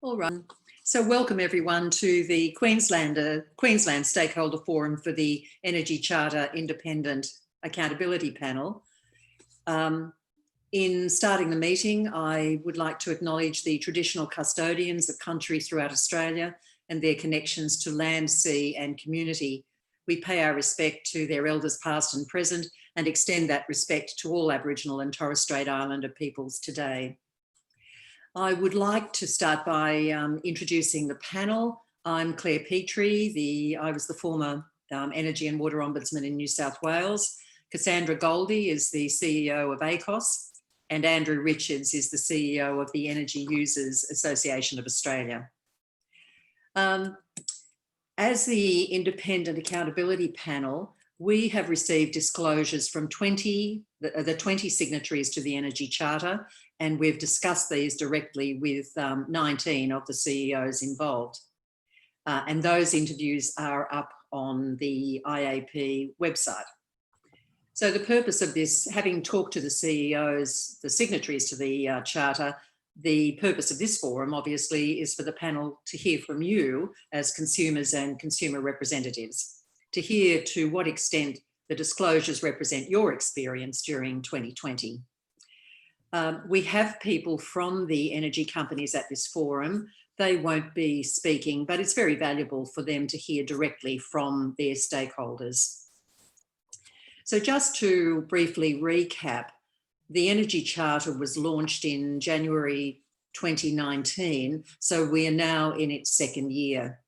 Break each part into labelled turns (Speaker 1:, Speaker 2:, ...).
Speaker 1: All right. So welcome everyone to the Queensland Stakeholder Forum for the Energy Charter Independent Accountability Panel. In starting the meeting, I would like to acknowledge the traditional custodians of country throughout Australia and their connections to land, sea and community. We pay our respect to their elders past and present and extend that respect to all Aboriginal and Torres Strait Islander peoples today. I would like to start by introducing the panel. I'm Claire Petrie, I was the former Energy and Water Ombudsman in New South Wales. Cassandra Goldie is the CEO of ACOS, and Andrew Richards is the CEO of the Energy Users Association of Australia. As the Independent Accountability Panel, we have received disclosures from the 20 signatories to the Energy Charter, and we've discussed these directly with 19 of the CEOs involved. And those interviews are up on the IAP website. So the purpose of this, having talked to the CEOs, the signatories to the Charter, the purpose of this forum obviously is for the panel to hear from you as consumers and consumer representatives, to hear to what extent the disclosures represent your experience during 2020. We have people from the energy companies at this forum. They won't be speaking, but it's very valuable for them to hear directly from their stakeholders. So just to briefly recap, the Energy Charter was launched in January 2019, so we are now in its second year.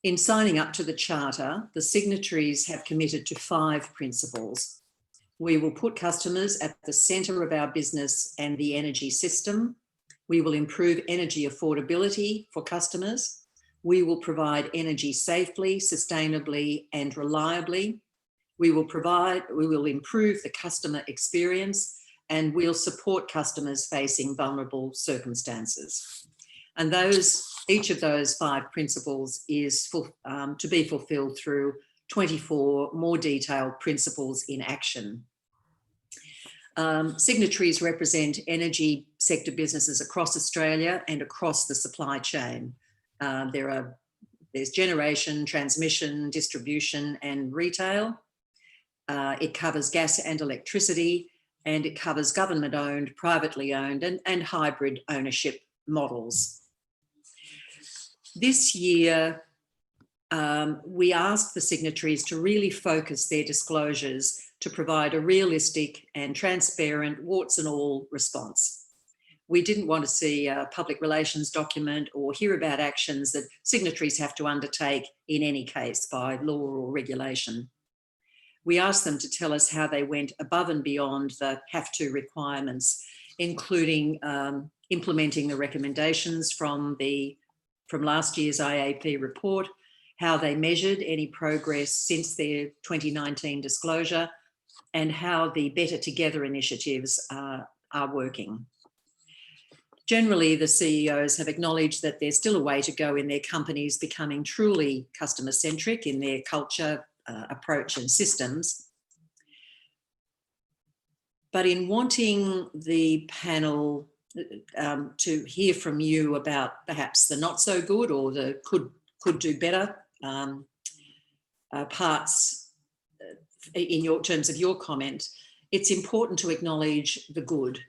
Speaker 1: In signing up to the Charter, the signatories have committed to 5 principles. We will put customers at the centre of our business and the energy system. We will improve energy affordability for customers. We will provide energy safely, sustainably and reliably. We will improve the customer experience, and we'll support customers facing vulnerable circumstances. And each of those 5 principles is to be fulfilled through 24 more detailed principles in action. Signatories represent energy sector businesses across Australia and across the supply chain. There's generation, transmission, distribution and retail. It covers gas and electricity, and it covers government-owned, privately owned and hybrid ownership models. This year, we asked the signatories to really focus their disclosures to provide a realistic and transparent, warts and all response. We didn't want to see a public relations document or hear about actions that signatories have to undertake in any case by law or regulation. We asked them to tell us how they went above and beyond the have-to requirements, including implementing the recommendations from last year's IAP report, how they measured any progress since their 2019 disclosure, and how the Better Together initiatives are working. Generally, the CEOs have acknowledged that there's still a way to go in their companies becoming truly customer-centric in their culture, approach and systems. But in wanting the panel to hear from you about perhaps the not so good or the could do better parts in terms of your comment, it's important to acknowledge the good.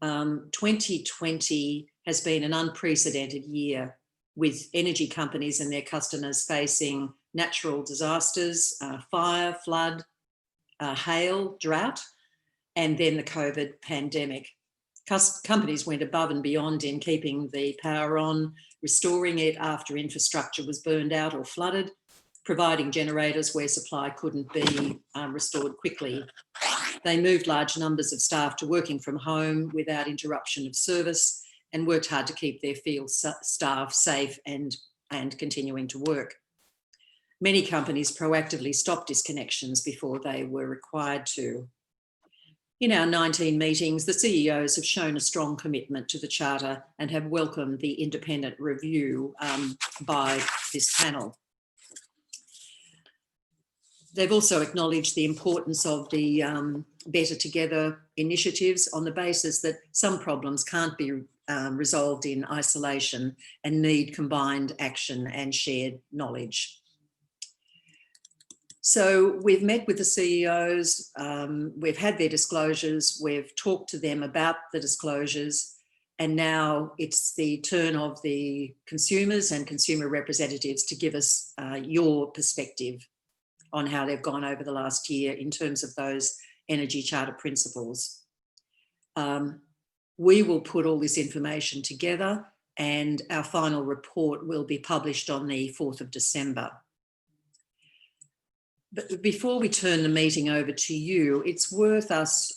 Speaker 1: 2020 has been an unprecedented year with energy companies and their customers facing natural disasters, fire, flood, hail, drought, and then the COVID pandemic. Companies went above and beyond in keeping the power on, restoring it after infrastructure was burned out or flooded, providing generators where supply couldn't be restored quickly. They moved large numbers of staff to working from home without interruption of service and worked hard to keep their field staff safe and continuing to work. Many companies proactively stopped disconnections before they were required to. In our 19 meetings, the CEOs have shown a strong commitment to the Charter and have welcomed the independent review by this panel. They've also acknowledged the importance of the Better Together initiatives on the basis that some problems can't be resolved in isolation and need combined action and shared knowledge. So we've met with the CEOs, we've had their disclosures, we've talked to them about the disclosures, and now it's the turn of the consumers and consumer representatives to give us your perspective on how they've gone over the last year in terms of those Energy Charter principles. We will put all this information together and our final report will be published on the 4th of December. But before we turn the meeting over to you, it's worth us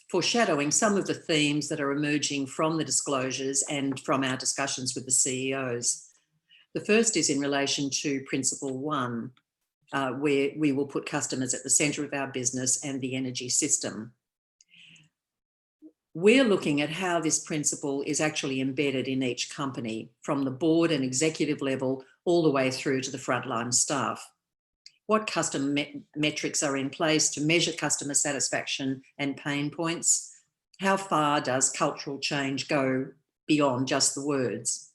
Speaker 1: foreshadowing some of the themes that are emerging from the disclosures and from our discussions with the CEOs. The first is in relation to Principle 1, where we will put customers at the centre of our business and the energy system. We're looking at how this principle is actually embedded in each company, from the board and executive level all the way through to the frontline staff. What customer metrics are in place to measure customer satisfaction and pain points? How far does cultural change go beyond just the words?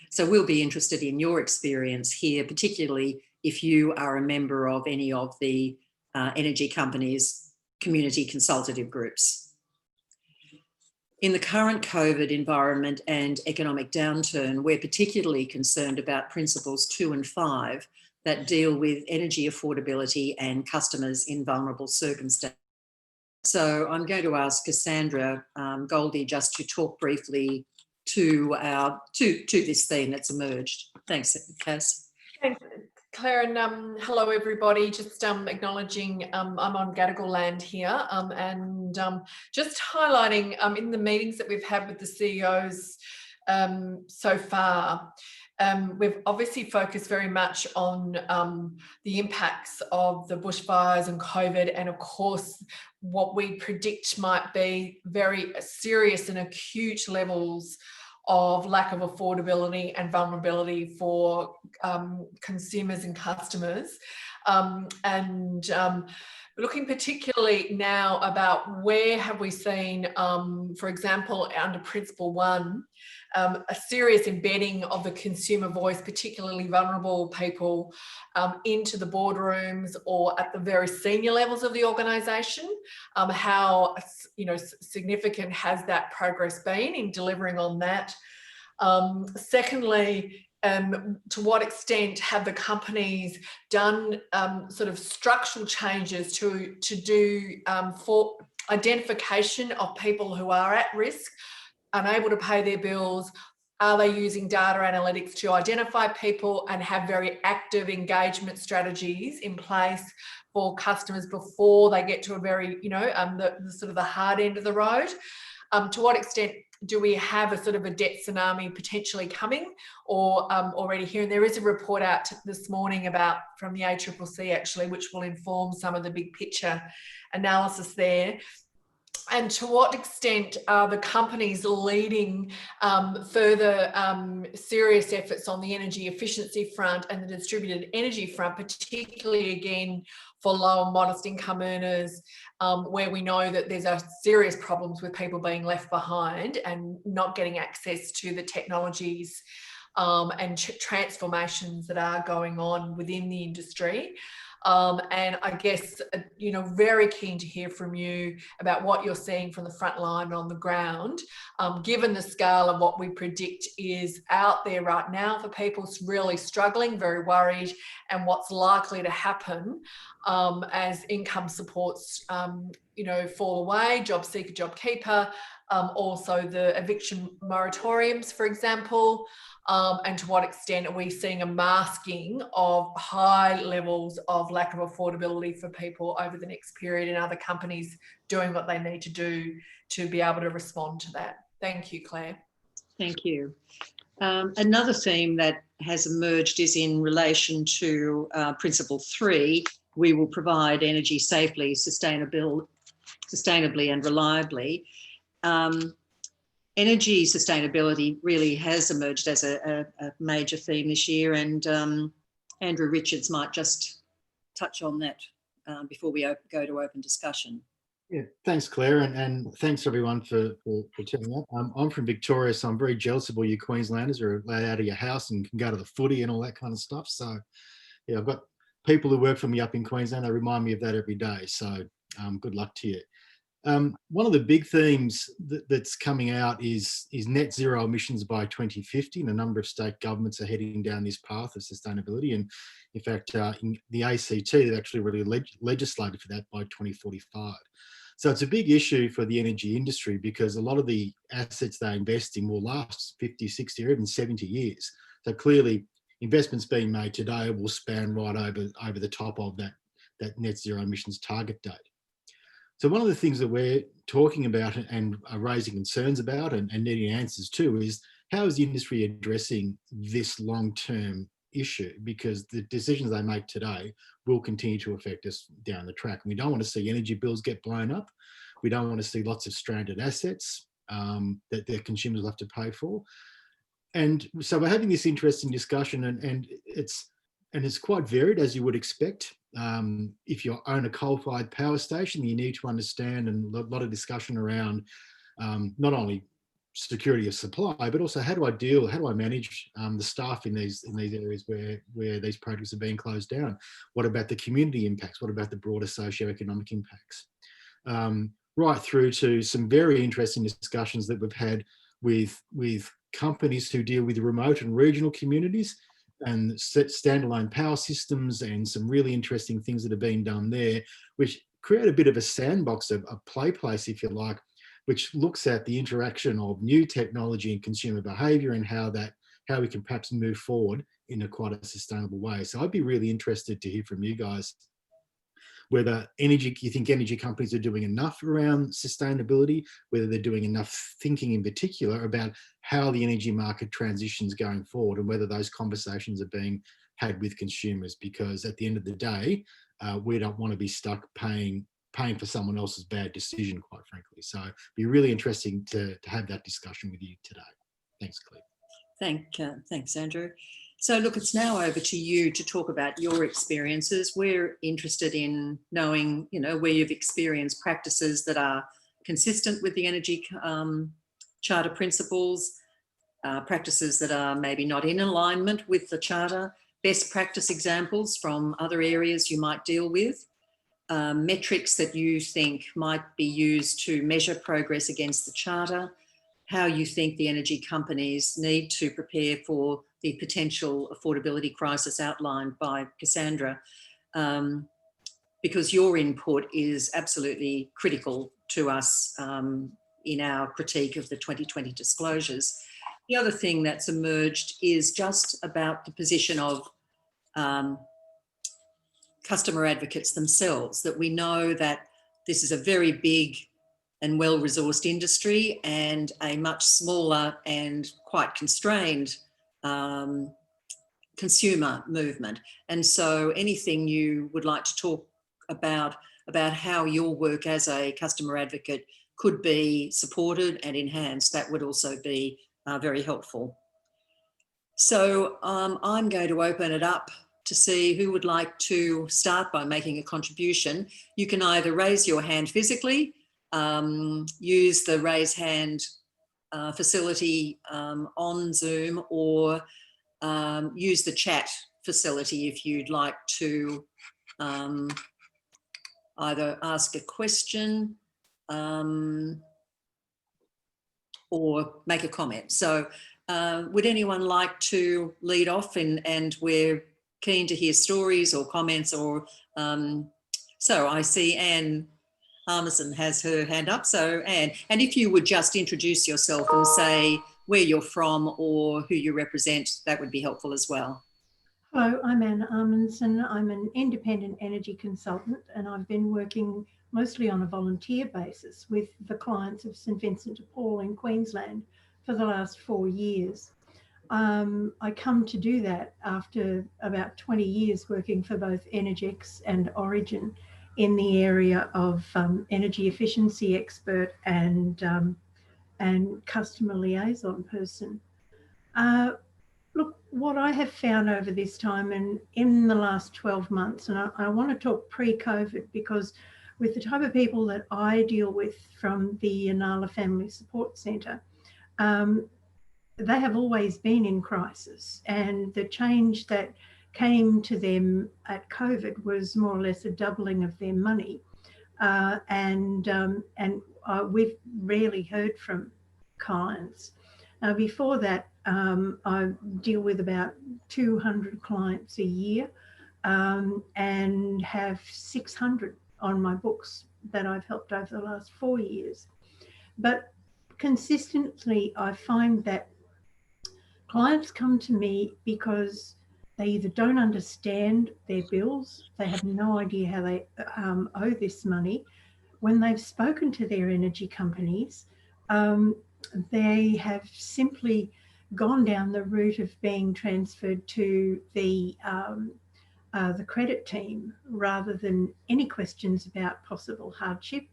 Speaker 1: So we'll be interested in your experience here, particularly if you are a member of any of the energy companies' community consultative groups. In the current COVID environment and economic downturn, we're particularly concerned about principles 2 and 5 that deal with energy affordability and customers in vulnerable circumstances. So I'm going to ask Cassandra Goldie just to talk briefly to this theme that's emerged. Thanks, Cass.
Speaker 2: Thanks, Claire, and hello everybody. Just acknowledging I'm on Gadigal land here, and just highlighting in the meetings that we've had with the CEOs so far. We've obviously focused very much on the impacts of the bushfires and COVID, and of course what we predict might be very serious and acute levels of lack of affordability and vulnerability for consumers and customers. Looking particularly now about where have we seen, for example, under Principle 1, a serious embedding of the consumer voice, particularly vulnerable people, into the boardrooms or at the very senior levels of the organisation. How significant has that progress been in delivering on that? Secondly, to what extent have the companies done sort of structural changes to do for identification of people who are at risk, unable to pay their bills? Are they using data analytics to identify people and have very active engagement strategies in place for customers before they get to a very, the sort of the hard end of the road? To what extent do we have a sort of a debt tsunami potentially coming or already here? And there is a report out this morning from the ACCC actually, which will inform some of the big picture analysis there. And to what extent are the companies leading further serious efforts on the energy efficiency front and the distributed energy front, particularly again for low and modest income earners, where we know that there's serious problems with people being left behind and not getting access to the technologies and transformations that are going on within the industry. And I guess, very keen to hear from you about what you're seeing from the front line on the ground, given the scale of what we predict is out there right now for people really struggling, very worried, and what's likely to happen as income supports, fall away, job seeker, job keeper, also the eviction moratoriums, for example. And to what extent are we seeing a masking of high levels of lack of affordability for people over the next period, and other companies doing what they need to do to be able to respond to that? Thank you, Claire. Thank you.
Speaker 1: Another theme that has emerged is in relation to Principle 3. We will provide energy safely, sustainably and reliably. Energy sustainability really has emerged as a major theme this year, and Andrew Richards might just touch on that before we go to open discussion.
Speaker 3: Yeah, thanks, Claire, and thanks everyone for tuning up. I'm from Victoria, so I'm very jealous of all you Queenslanders who are allowed out of your house and can go to the footy and all that kind of stuff. So, yeah, I've got people who work for me up in Queensland. They remind me of that every day. So, good luck to you. One of the big themes that's coming out is net zero emissions by 2050, and a number of state governments are heading down this path of sustainability. And in fact, in the ACT, they've actually already legislated for that by 2045. So it's a big issue for the energy industry because a lot of the assets they invest in will last 50, 60, or even 70 years. So clearly, investments being made today will span right over the top of that net zero emissions target date. So one of the things that we're talking about and are raising concerns about and needing answers to is how is the industry addressing this long-term issue? Because the decisions they make today will continue to affect us down the track. We don't want to see energy bills get blown up. We don't want to see lots of stranded assets that their consumers will have to pay for. And so we're having this interesting discussion, and it's quite varied, as you would expect. If you own a coal-fired power station, you need to understand, and a lot of discussion around not only security of supply, but also how do I manage the staff in these areas where these projects are being closed down? What about the community impacts? What about the broader socioeconomic impacts? Right through to some very interesting discussions that we've had with companies who deal with remote and regional communities and standalone power systems, and some really interesting things that are being done there, which create a bit of a sandbox, a play place, if you like, which looks at the interaction of new technology and consumer behaviour and how we can perhaps move forward in a quite a sustainable way. So I'd be really interested to hear from you guys whether you think energy companies are doing enough around sustainability, whether they're doing enough thinking in particular about how the energy market transitions going forward, and whether those conversations are being had with consumers. Because at the end of the day, we don't want to be stuck paying for someone else's bad decision, quite frankly. So it'd be really interesting to have that discussion with you today. Thanks, Claire.
Speaker 1: Thanks, Andrew. So look, it's now over to you to talk about your experiences. We're interested in knowing, where you've experienced practices that are consistent with the Energy Charter principles, practices that are maybe not in alignment with the Charter, best practice examples from other areas you might deal with, metrics that you think might be used to measure progress against the Charter, how you think the energy companies need to prepare for the potential affordability crisis outlined by Cassandra, because your input is absolutely critical to us in our critique of the 2020 disclosures. The other thing that's emerged is just about the position of customer advocates themselves, that we know that this is a very big and well-resourced industry and a much smaller and quite constrained consumer movement. And so anything you would like to talk about how your work as a customer advocate could be supported and enhanced, that would also be very helpful. So I'm going to open it up to see who would like to start by making a contribution. You can either raise your hand physically, use the raise hand facility on Zoom, or use the chat facility if you'd like to either ask a question or make a comment. So would anyone like to lead off? And we're keen to hear stories or comments, or so I see Anne Armisen has her hand up. So Anne, and if you would just introduce yourself and say where you're from or who you represent, that would be helpful as well.
Speaker 4: Hello, I'm Anne Armisen. I'm an independent energy consultant, and I've been working mostly on a volunteer basis with the clients of St Vincent de Paul in Queensland for the last 4 years. I come to do that after about 20 years working for both Energex and Origin in the area of energy efficiency expert and customer liaison person. Look, what I have found over this time and in the last 12 months, and I want to talk pre-COVID because with the type of people that I deal with from the Inala Family Support Centre, they have always been in crisis, and the change that came to them at COVID was more or less a doubling of their money. We've rarely heard from clients. Before that, I deal with about 200 clients a year and have 600 on my books that I've helped over the last 4 years. But consistently, I find that clients come to me because they either don't understand their bills, they have no idea how they owe this money. When they've spoken to their energy companies, they have simply gone down the route of being transferred to the credit team rather than any questions about possible hardship.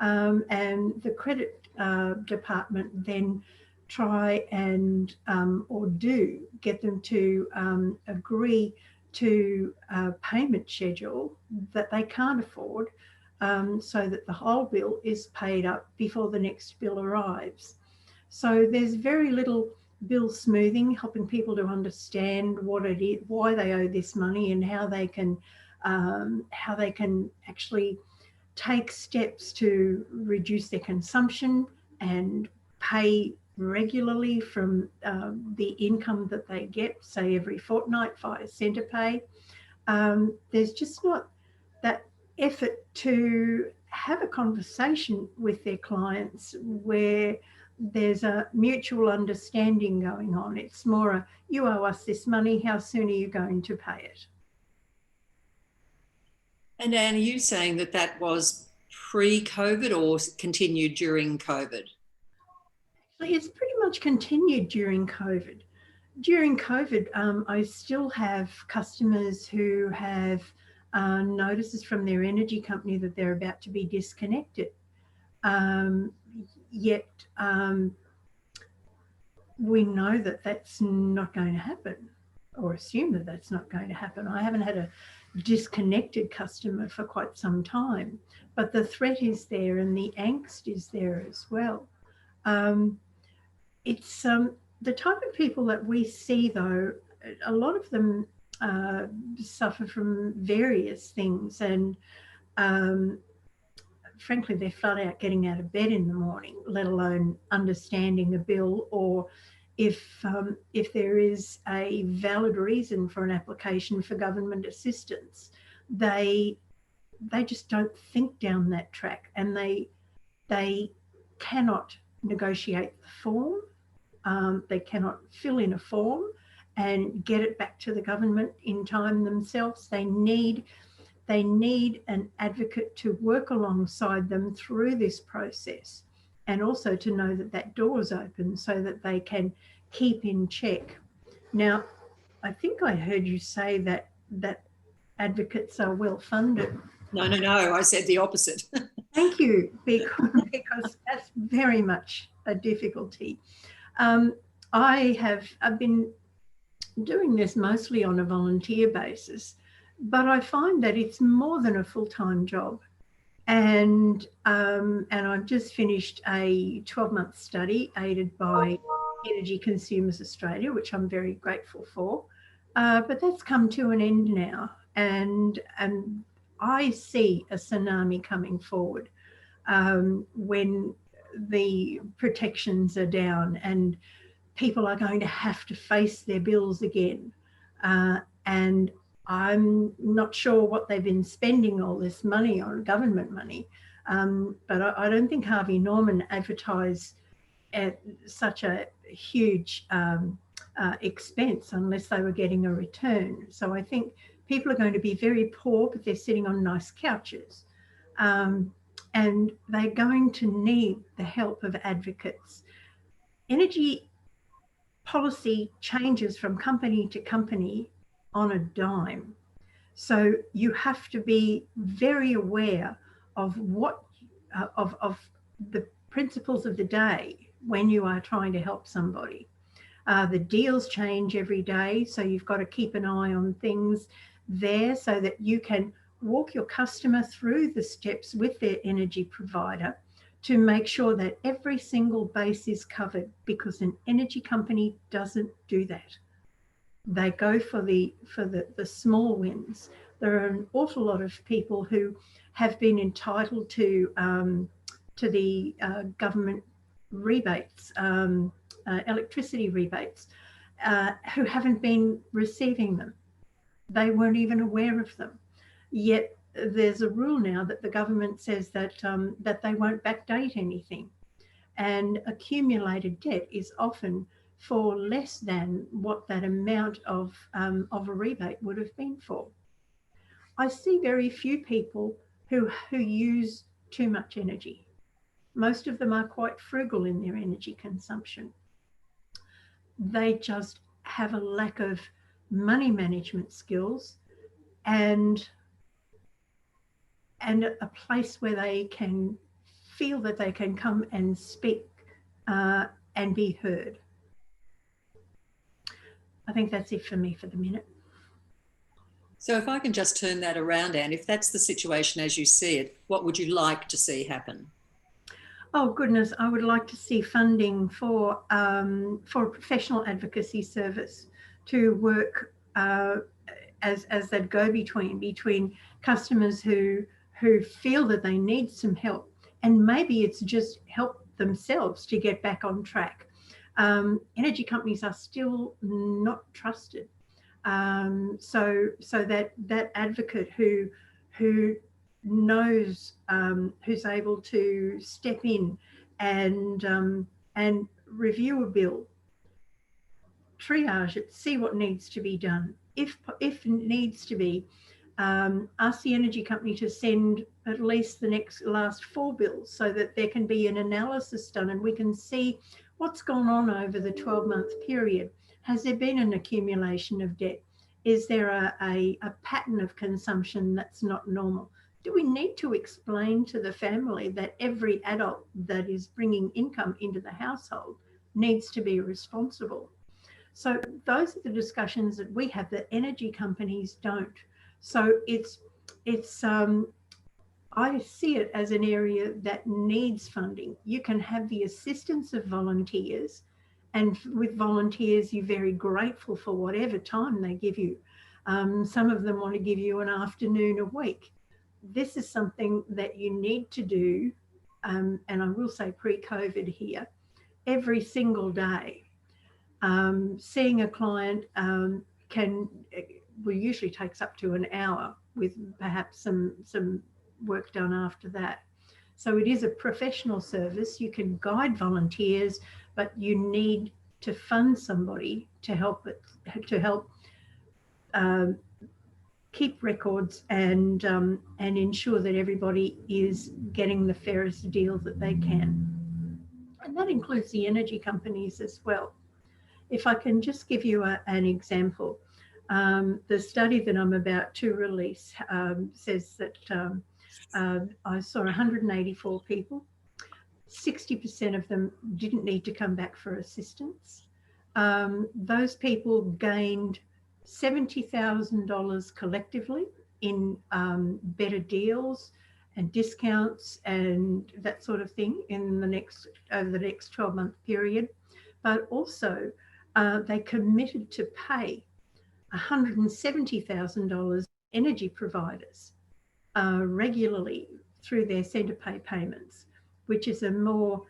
Speaker 4: And the credit department then try and or do get them to agree to a payment schedule that they can't afford, so that the whole bill is paid up before the next bill arrives. So there's very little bill smoothing, helping people to understand what it is, why they owe this money, and how they can actually take steps to reduce their consumption and pay regularly from the income that they get, say every fortnight via centre pay. There's just not that effort to have a conversation with their clients where there's a mutual understanding going on. It's more a, you owe us this money, how soon are you going to pay it?
Speaker 1: And Anne, are you saying that that was pre-COVID or continued during COVID?
Speaker 4: It's pretty much continued during COVID. During COVID, I still have customers who have notices from their energy company that they're about to be disconnected. Yet we know that that's not going to happen, or assume that that's not going to happen. I haven't had a disconnected customer for quite some time, but the threat is there and the angst is there as well. It's the type of people that we see, though, a lot of them suffer from various things, and frankly, they're flat out getting out of bed in the morning, let alone understanding a bill, or if there is a valid reason for an application for government assistance, they just don't think down that track, and they cannot negotiate the form. They cannot fill in a form and get it back to the government in time themselves. They need an advocate to work alongside them through this process, and also to know that that door is open so that they can keep in check. Now, I think I heard you say that advocates are well funded.
Speaker 1: No, I said the opposite.
Speaker 4: Thank you, because that's very much a difficulty. I've been doing this mostly on a volunteer basis, but I find that it's more than a full-time job. And I've just finished a 12-month study aided by Energy Consumers Australia, which I'm very grateful for. But that's come to an end now, and I see a tsunami coming forward when the protections are down and people are going to have to face their bills again. And I'm not sure what they've been spending all this money on, government money, but I don't think Harvey Norman advertised at such a huge expense unless they were getting a return. So I think people are going to be very poor, but they're sitting on nice couches. And they're going to need the help of advocates. Energy policy changes from company to company on a dime. So you have to be very aware of what of the principles of the day when you are trying to help somebody. The deals change every day, so you've got to keep an eye on things there so that you can walk your customer through the steps with their energy provider to make sure that every single base is covered, because an energy company doesn't do that. They go for the small wins. There are an awful lot of people who have been entitled to the government rebates, electricity rebates, who haven't been receiving them. They weren't even aware of them. Yet there's a rule now that the government says that that they won't backdate anything, and accumulated debt is often for less than what that amount of a rebate would have been for. I see very few people who use too much energy. Most of them are quite frugal in their energy consumption. They just have a lack of money management skills and a place where they can feel that they can come and speak and be heard. I think that's it for me for the minute.
Speaker 1: So if I can just turn that around, Anne, if that's the situation as you see it, what would you like to see happen?
Speaker 4: Oh goodness, I would like to see funding for a professional advocacy service to work as that go-between customers who feel that they need some help, and maybe it's just help themselves to get back on track. Energy companies are still not trusted, so that advocate who knows, who's able to step in and review a bill, triage it, see what needs to be done. If it needs to be, ask the energy company to send at least the last 4 bills so that there can be an analysis done and we can see what's gone on over the 12-month period. Has there been an accumulation of debt? Is there a pattern of consumption that's not normal? Do we need to explain to the family that every adult that is bringing income into the household needs to be responsible? So those are the discussions that we have that energy companies don't. So it's I see it as an area that needs funding. You can have the assistance of volunteers, and with volunteers, you're very grateful for whatever time they give you. Some of them want to give you an afternoon a week. This is something that you need to do, and I will say pre-COVID here, every single day. Seeing a client usually takes up to an hour, with perhaps some work done after that. So it is a professional service. You can guide volunteers, but you need to fund somebody to help keep records and ensure that everybody is getting the fairest deal that they can. And that includes the energy companies as well. If I can just give you an example, the study that I'm about to release says that I saw 184 people. 60% of them didn't need to come back for assistance. Those people gained $70,000 collectively in better deals and discounts and that sort of thing over the next 12-month period. But also they committed to pay $170,000 energy providers regularly through their centre pay payments, which is a more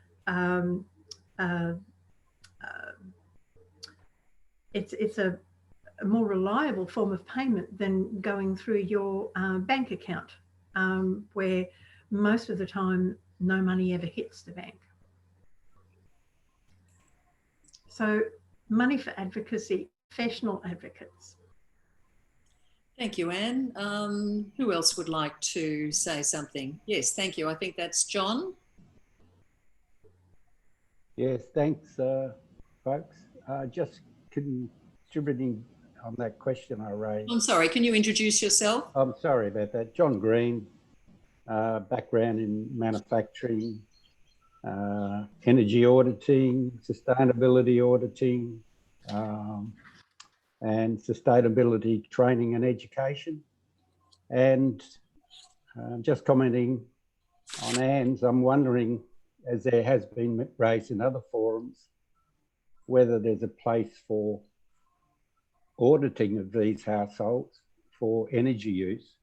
Speaker 4: it's a more reliable form of payment than going through your bank account, where most of the time no money ever hits the bank. So money for advocacy, professional advocates.
Speaker 1: Thank you, Anne. Who else would like to say something? Yes, thank you. I think that's John.
Speaker 5: Yes, thanks, folks. Just contributing on that question I raised.
Speaker 1: I'm sorry, can you introduce yourself?
Speaker 5: I'm sorry about that. John Green, background in manufacturing, energy auditing, sustainability auditing, and sustainability training and education. And just commenting on Anne's, I'm wondering, as there has been raised in other forums, whether there's a place for auditing of these households for energy use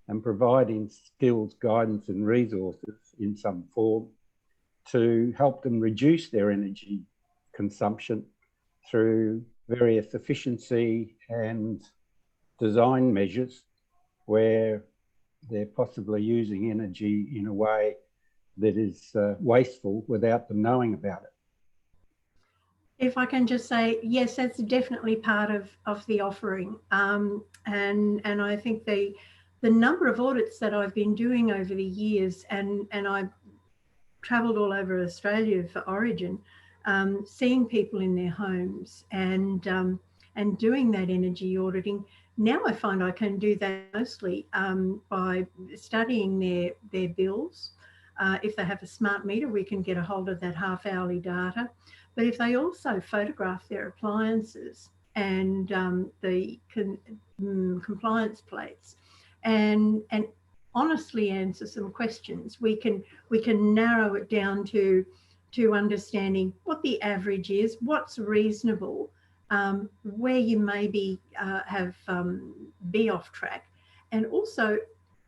Speaker 5: and providing skills, guidance and resources in some form to help them reduce their energy consumption through various efficiency and design measures where they're possibly using energy in a way that is wasteful without them knowing about it.
Speaker 4: If I can just say, yes, that's definitely part of the offering. And I think the number of audits that I've been doing over the years, and I've travelled all over Australia for Origin, seeing people in their homes and doing that energy auditing. Now I find I can do that mostly by studying their bills. If they have a smart meter, we can get a hold of that half-hourly data. But if they also photograph their appliances and the compliance plates and honestly answer some questions, we can narrow it down to understanding what the average is, what's reasonable, where you maybe be off track, and also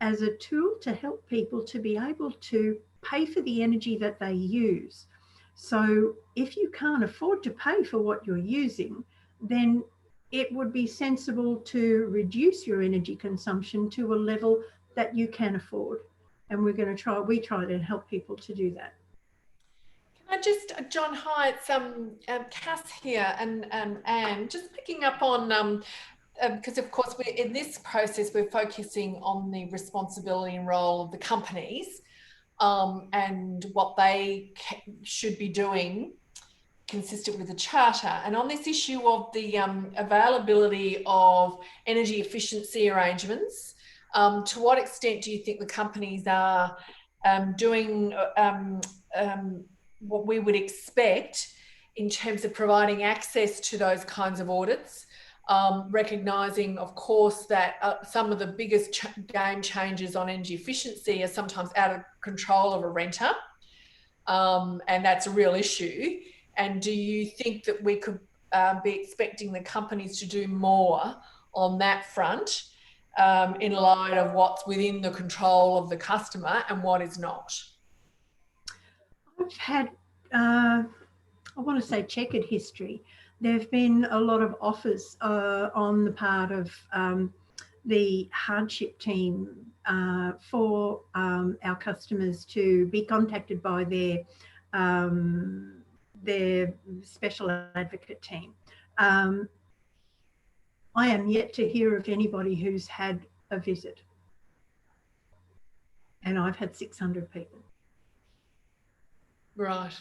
Speaker 4: as a tool to help people to be able to pay for the energy that they use. So if you can't afford to pay for what you're using, then it would be sensible to reduce your energy consumption to a level that you can afford. And we try to help people to do that.
Speaker 2: Can I just, John, hi, it's Cass here and Anne, just picking up on, because of course in this process, we're focusing on the responsibility and role of the companies and what they should be doing consistent with the charter. And on this issue of the availability of energy efficiency arrangements, to what extent do you think the companies are doing what we would expect in terms of providing access to those kinds of audits, recognising, of course, that some of the biggest game changers on energy efficiency are sometimes out of control of a renter, and that's a real issue. And do you think that we could be expecting the companies to do more on that front in light of what's within the control of the customer and what is not?
Speaker 4: I've had, I want to say, checkered history. There have been a lot of offers on the part of the hardship team for our customers to be contacted by their special advocate team. I am yet to hear of anybody who's had a visit. And I've had 600 people.
Speaker 2: Right.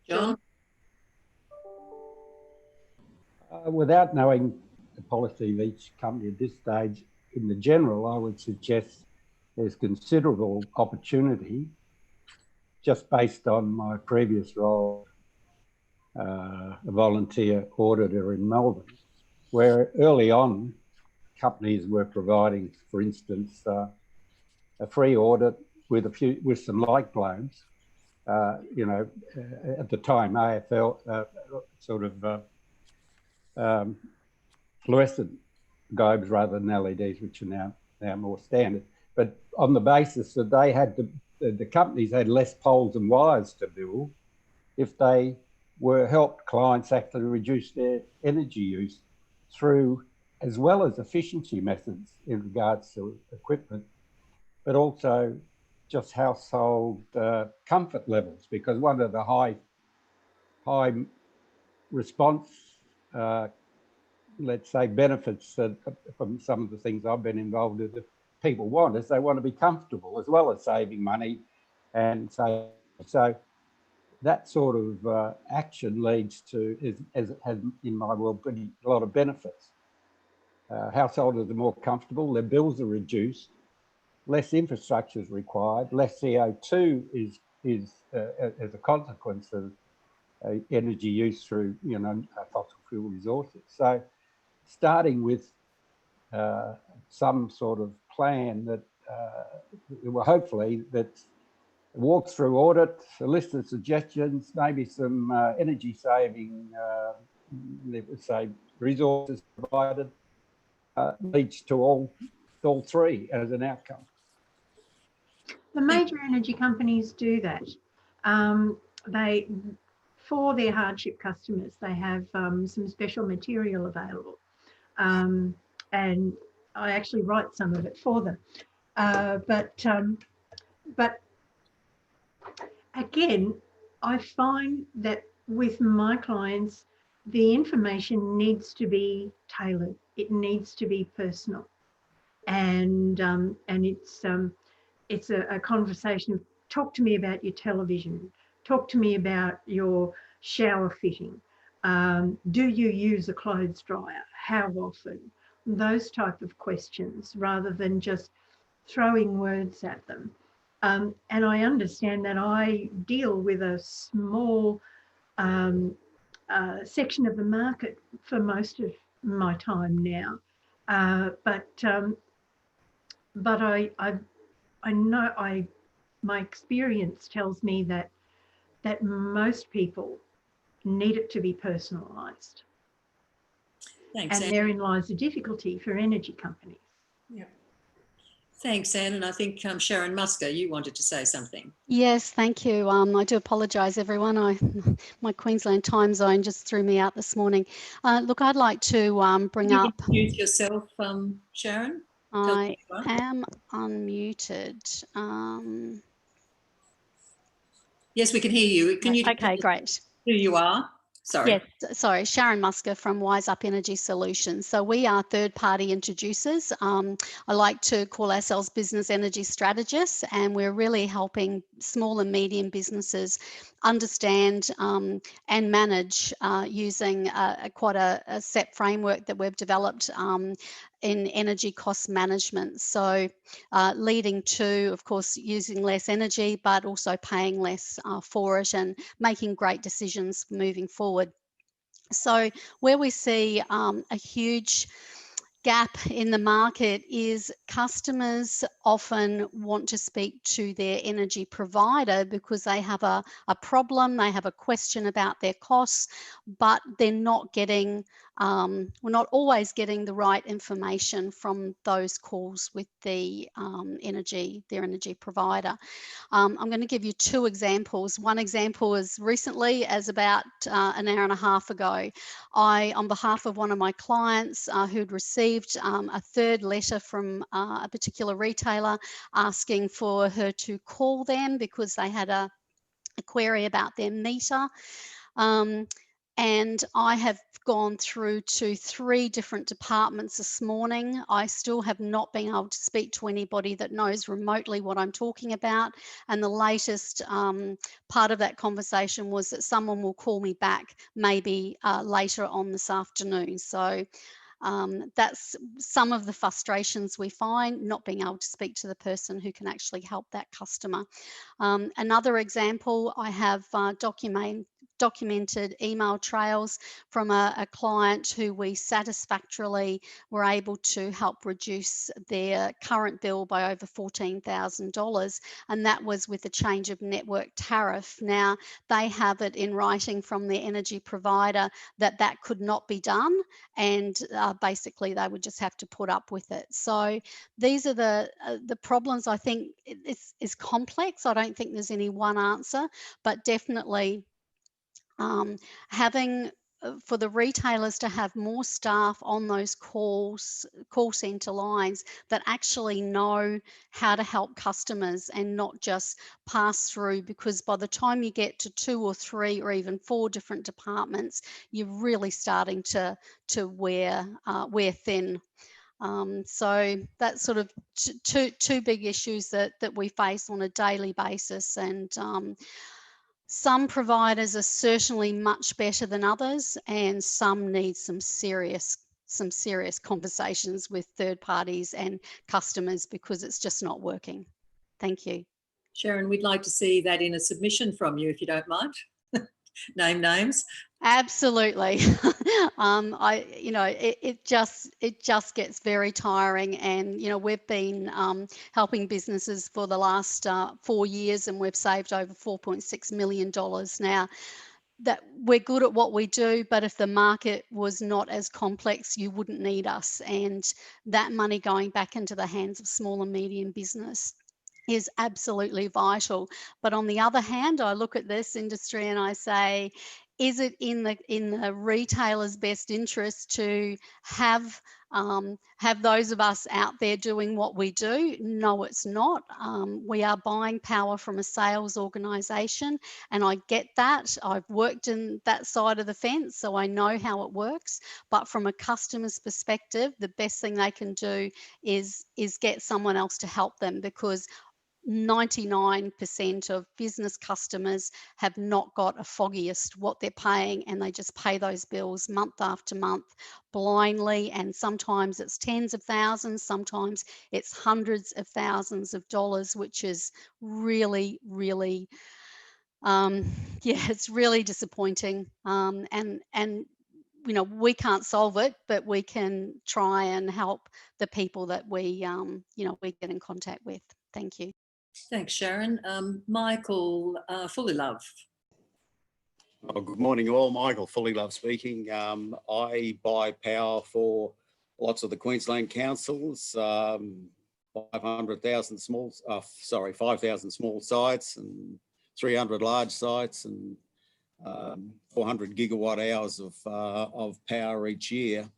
Speaker 1: John?
Speaker 5: Without knowing the policy of each company at this stage, in the general, I would suggest there's considerable opportunity just based on my previous role, a volunteer auditor in Melbourne, where early on companies were providing, for instance, a free audit with some light globes. At the time, AFL fluorescent globes rather than LEDs, which are now more standard. But on the basis that they had the companies had less poles and wires to build, if they helped clients actually reduce their energy use through, as well as efficiency methods in regards to equipment, but also just household comfort levels, because one of the high response, let's say, benefits from some of the things I've been involved with that people want is they want to be comfortable as well as saving money. And so that sort of action leads to, as it has in my world, a lot of benefits. Householders are more comfortable, their bills are reduced, less infrastructure is required, less CO2 is as a consequence of energy use through fossil fuel resources. So starting with some sort of plan that, well, hopefully that walks through audit, a list of suggestions, maybe some energy saving, say resources provided, leads to all three as an outcome.
Speaker 4: The major energy companies do that. They, for their hardship customers, they have some special material available. And I actually write some of it for them. But again, I find that with my clients, the information needs to be tailored. It needs to be personal, and it's a conversation. Talk to me about your television. Talk to me about your shower fitting. Do you use a clothes dryer? How often? Those type of questions, rather than just throwing words at them. And I understand that I deal with a small section of the market for most of my time now. But I know my experience tells me that most people need it to be personalised.
Speaker 1: Thanks,
Speaker 4: And
Speaker 1: Anne.
Speaker 4: therein lies the difficulty for energy companies.
Speaker 1: Yeah. Thanks, Anne. And I think Sharon Musker, you wanted to say something.
Speaker 6: Yes, thank you. I do apologise, everyone. My Queensland time zone just threw me out this morning. Look, I'd like to bring
Speaker 1: Can you
Speaker 6: up.
Speaker 1: introduce yourself, Sharon?
Speaker 6: I am unmuted.
Speaker 1: Yes, we can hear you. Can you?
Speaker 6: Okay, great.
Speaker 1: Who you are? Sorry.
Speaker 6: Yes, sorry, Sharon Musker from Wise Up Energy Solutions. So we are third-party introducers. I like to call ourselves business energy strategists, and we're really helping small and medium businesses understand and manage using quite a set framework that we've developed in energy cost management. So leading to, of course, using less energy, but also paying less for it and making great decisions moving forward. So where we see a huge gap in the market is customers often want to speak to their energy provider because they have a problem, they have a question about their costs, but they're not getting, we're not always getting the right information from those calls with the their energy provider. I'm going to give you two examples. One example is recently, as about an hour and a half ago, on behalf of one of my clients who'd received a third letter from a particular retailer asking for her to call them because they had a query about their meter. And I have gone through to 3 different departments this morning. I still have not been able to speak to anybody that knows remotely what I'm talking about. And the latest part of that conversation was that someone will call me back maybe later on this afternoon. So that's some of the frustrations we find, not being able to speak to the person who can actually help that customer. Another example, I have documented email trails from a client who we satisfactorily were able to help reduce their current bill by over $14,000, and that was with a change of network tariff. Now, they have it in writing from their energy provider that could not be done, and basically they would just have to put up with it. So these are the problems. I think it's complex. I don't think there's any one answer, but definitely having for the retailers to have more staff on those call center lines that actually know how to help customers and not just pass through, because by the time you get to 2 or 3 or even 4 different departments, you're really starting to wear thin. So that's sort of two big issues that we face on a daily basis, and some providers are certainly much better than others, and some need some serious conversations with third parties and customers because it's just not working. Thank you.
Speaker 1: Sharon, we'd like to see that in a submission from you, if you don't mind. Name names.
Speaker 6: Absolutely. It just gets very tiring, and we've been helping businesses for the last 4 years, and we've saved over $4.6 million now. That we're good at what we do, but if the market was not as complex, you wouldn't need us. And that money going back into the hands of small and medium business is absolutely vital. But on the other hand, I look at this industry and I say, is it in the retailer's best interest to have those of us out there doing what we do? No, it's not. We are buying power from a sales organisation, and I get that. I've worked in that side of the fence, so I know how it works. But from a customer's perspective, the best thing they can do is get someone else to help them, because 99% of business customers have not got a foggiest what they're paying, and they just pay those bills month after month blindly, and sometimes it's tens of thousands, sometimes it's hundreds of thousands of dollars, which is really it's really disappointing, and we can't solve it, but we can try and help the people that we get in contact with. Thank you.
Speaker 1: Thanks, Sharon. Michael Fullilove.
Speaker 7: Oh, good morning all. Michael Fullilove speaking. I buy power for lots of the Queensland councils, 5,000 small sites and 300 large sites, and 400 gigawatt hours of power each year.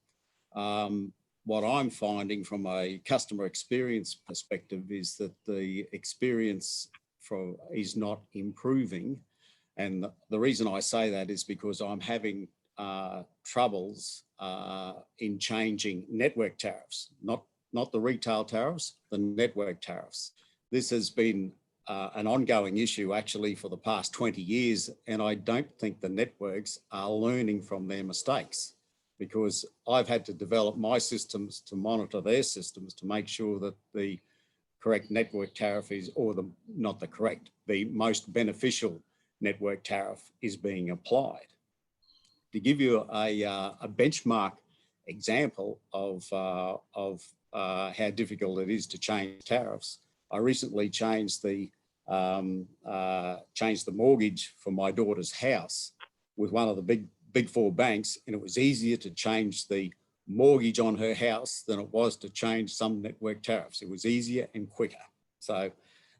Speaker 7: What I'm finding from a customer experience perspective is that the experience is not improving. And the reason I say that is because I'm having troubles in changing network tariffs, not the retail tariffs, the network tariffs. This has been an ongoing issue actually for the past 20 years, and I don't think the networks are learning from their mistakes, because I've had to develop my systems to monitor their systems to make sure that the correct network tariff is, or the most beneficial network tariff is being applied. To give you a benchmark example of how difficult it is to change tariffs, I recently changed the mortgage for my daughter's house with one of the big four banks, and it was easier to change the mortgage on her house than it was to change some network tariffs. It was easier and quicker. So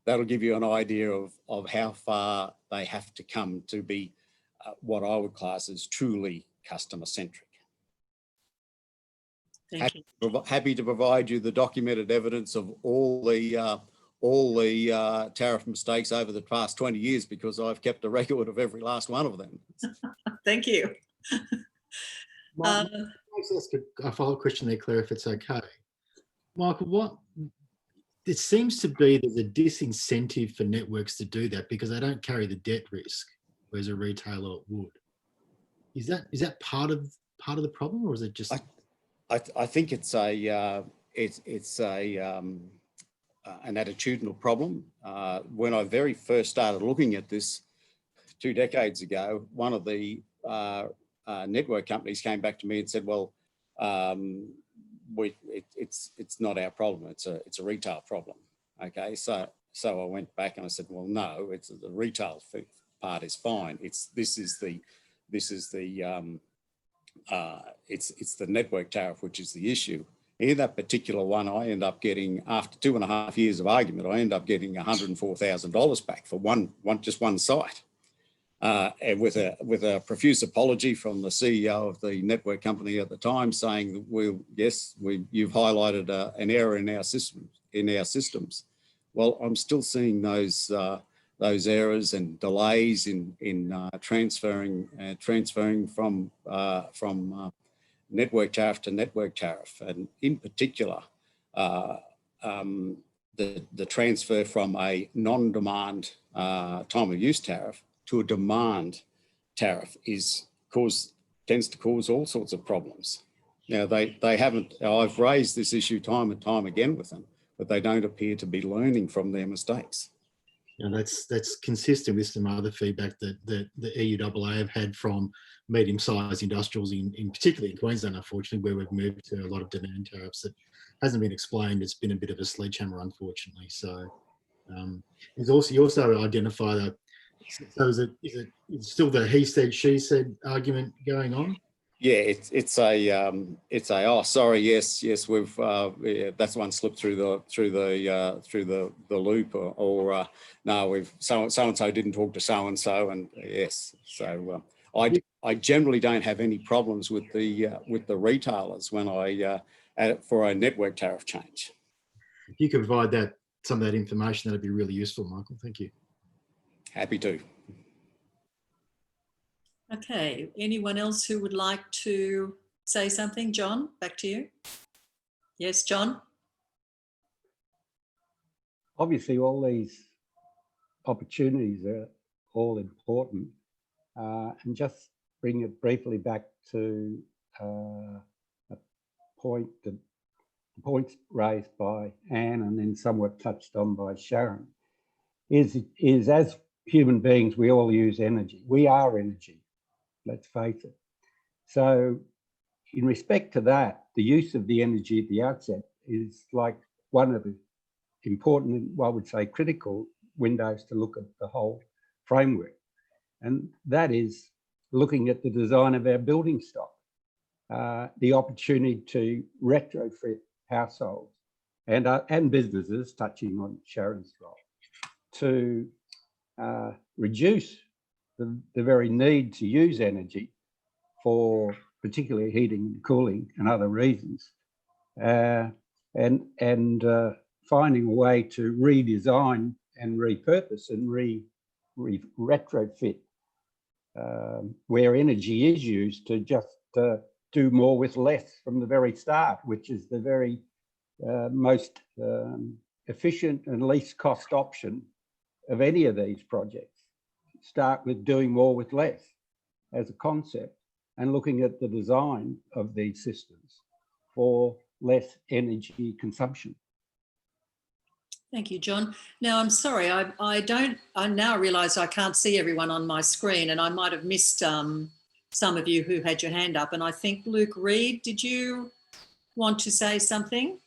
Speaker 7: that'll give you an idea of how far they have to come to be what I would class as truly customer centric.
Speaker 1: Thank you.
Speaker 7: Happy to provide you the documented evidence of all the tariff mistakes over the past 20 years, because I've kept a record of every last one of them.
Speaker 1: Thank you.
Speaker 3: Michael, can I ask a follow-up question there, Claire, if it's okay? Michael, it seems to be there's a disincentive for networks to do that because they don't carry the debt risk, whereas a retailer would. Is that part of the problem, or is it just?
Speaker 7: I think it's an attitudinal problem. When I very first started looking at this 2 decades ago, one of the network companies came back to me and said, "Well, it's not our problem. It's a retail problem." Okay, so I went back and I said, "Well, no, it's the retail part is fine. It's the network tariff which is the issue." In that particular one, I end up getting, after 2.5 years of argument, I end up getting $104,000 back for just one site. And with a profuse apology from the CEO of the network company at the time, saying, you've highlighted an error in our systems. Well, I'm still seeing those errors and delays in transferring from network tariff to network tariff, and in particular, the transfer from a non-demand time of use tariff to a demand tariff tends to cause all sorts of problems. Now, they haven't, I've raised this issue time and time again with them, but they don't appear to be learning from their mistakes.
Speaker 3: You know, that's consistent with some other feedback that the EUAA have had from medium-sized industrials, in particularly in Queensland, unfortunately, where we've moved to a lot of demand tariffs that hasn't been explained. It's been a bit of a sledgehammer, unfortunately. So you also identify that. So is it still the he said she said argument going on?
Speaker 7: Yeah, it's a oh sorry, yes we've yeah, that's one slipped through the loop, or no, we've so and so didn't talk to so and so, and yes, so I generally don't have any problems with the retailers when I for a network tariff change.
Speaker 3: If you could provide some of that information, that'd be really useful, Michael. Thank you.
Speaker 7: Happy to.
Speaker 1: Okay, anyone else who would like to say something? John, back to you. Yes, John?
Speaker 5: Obviously, all these opportunities are all important. And just bring it briefly back to a point, the points raised by Anne and then somewhat touched on by Sharon, is as human beings, we all use energy. We are energy, let's face it. So in respect to that, the use of the energy at the outset is like one of the important, I would say critical windows to look at the whole framework. And that is looking at the design of our building stock, the opportunity to retrofit households and businesses, touching on Sharon's role, to reduce the very need to use energy for particularly heating and cooling and other reasons, and finding a way to redesign and repurpose and retrofit where energy is used to just do more with less from the very start, which is the very most efficient and least cost option of any of these projects. Start with doing more with less as a concept and looking at the design of these systems for less energy consumption.
Speaker 1: Thank you, John. Now, I'm sorry, I now realise I can't see everyone on my screen, and I might have missed some of you who had your hand up. And I think Luke Reid, did you want to say something?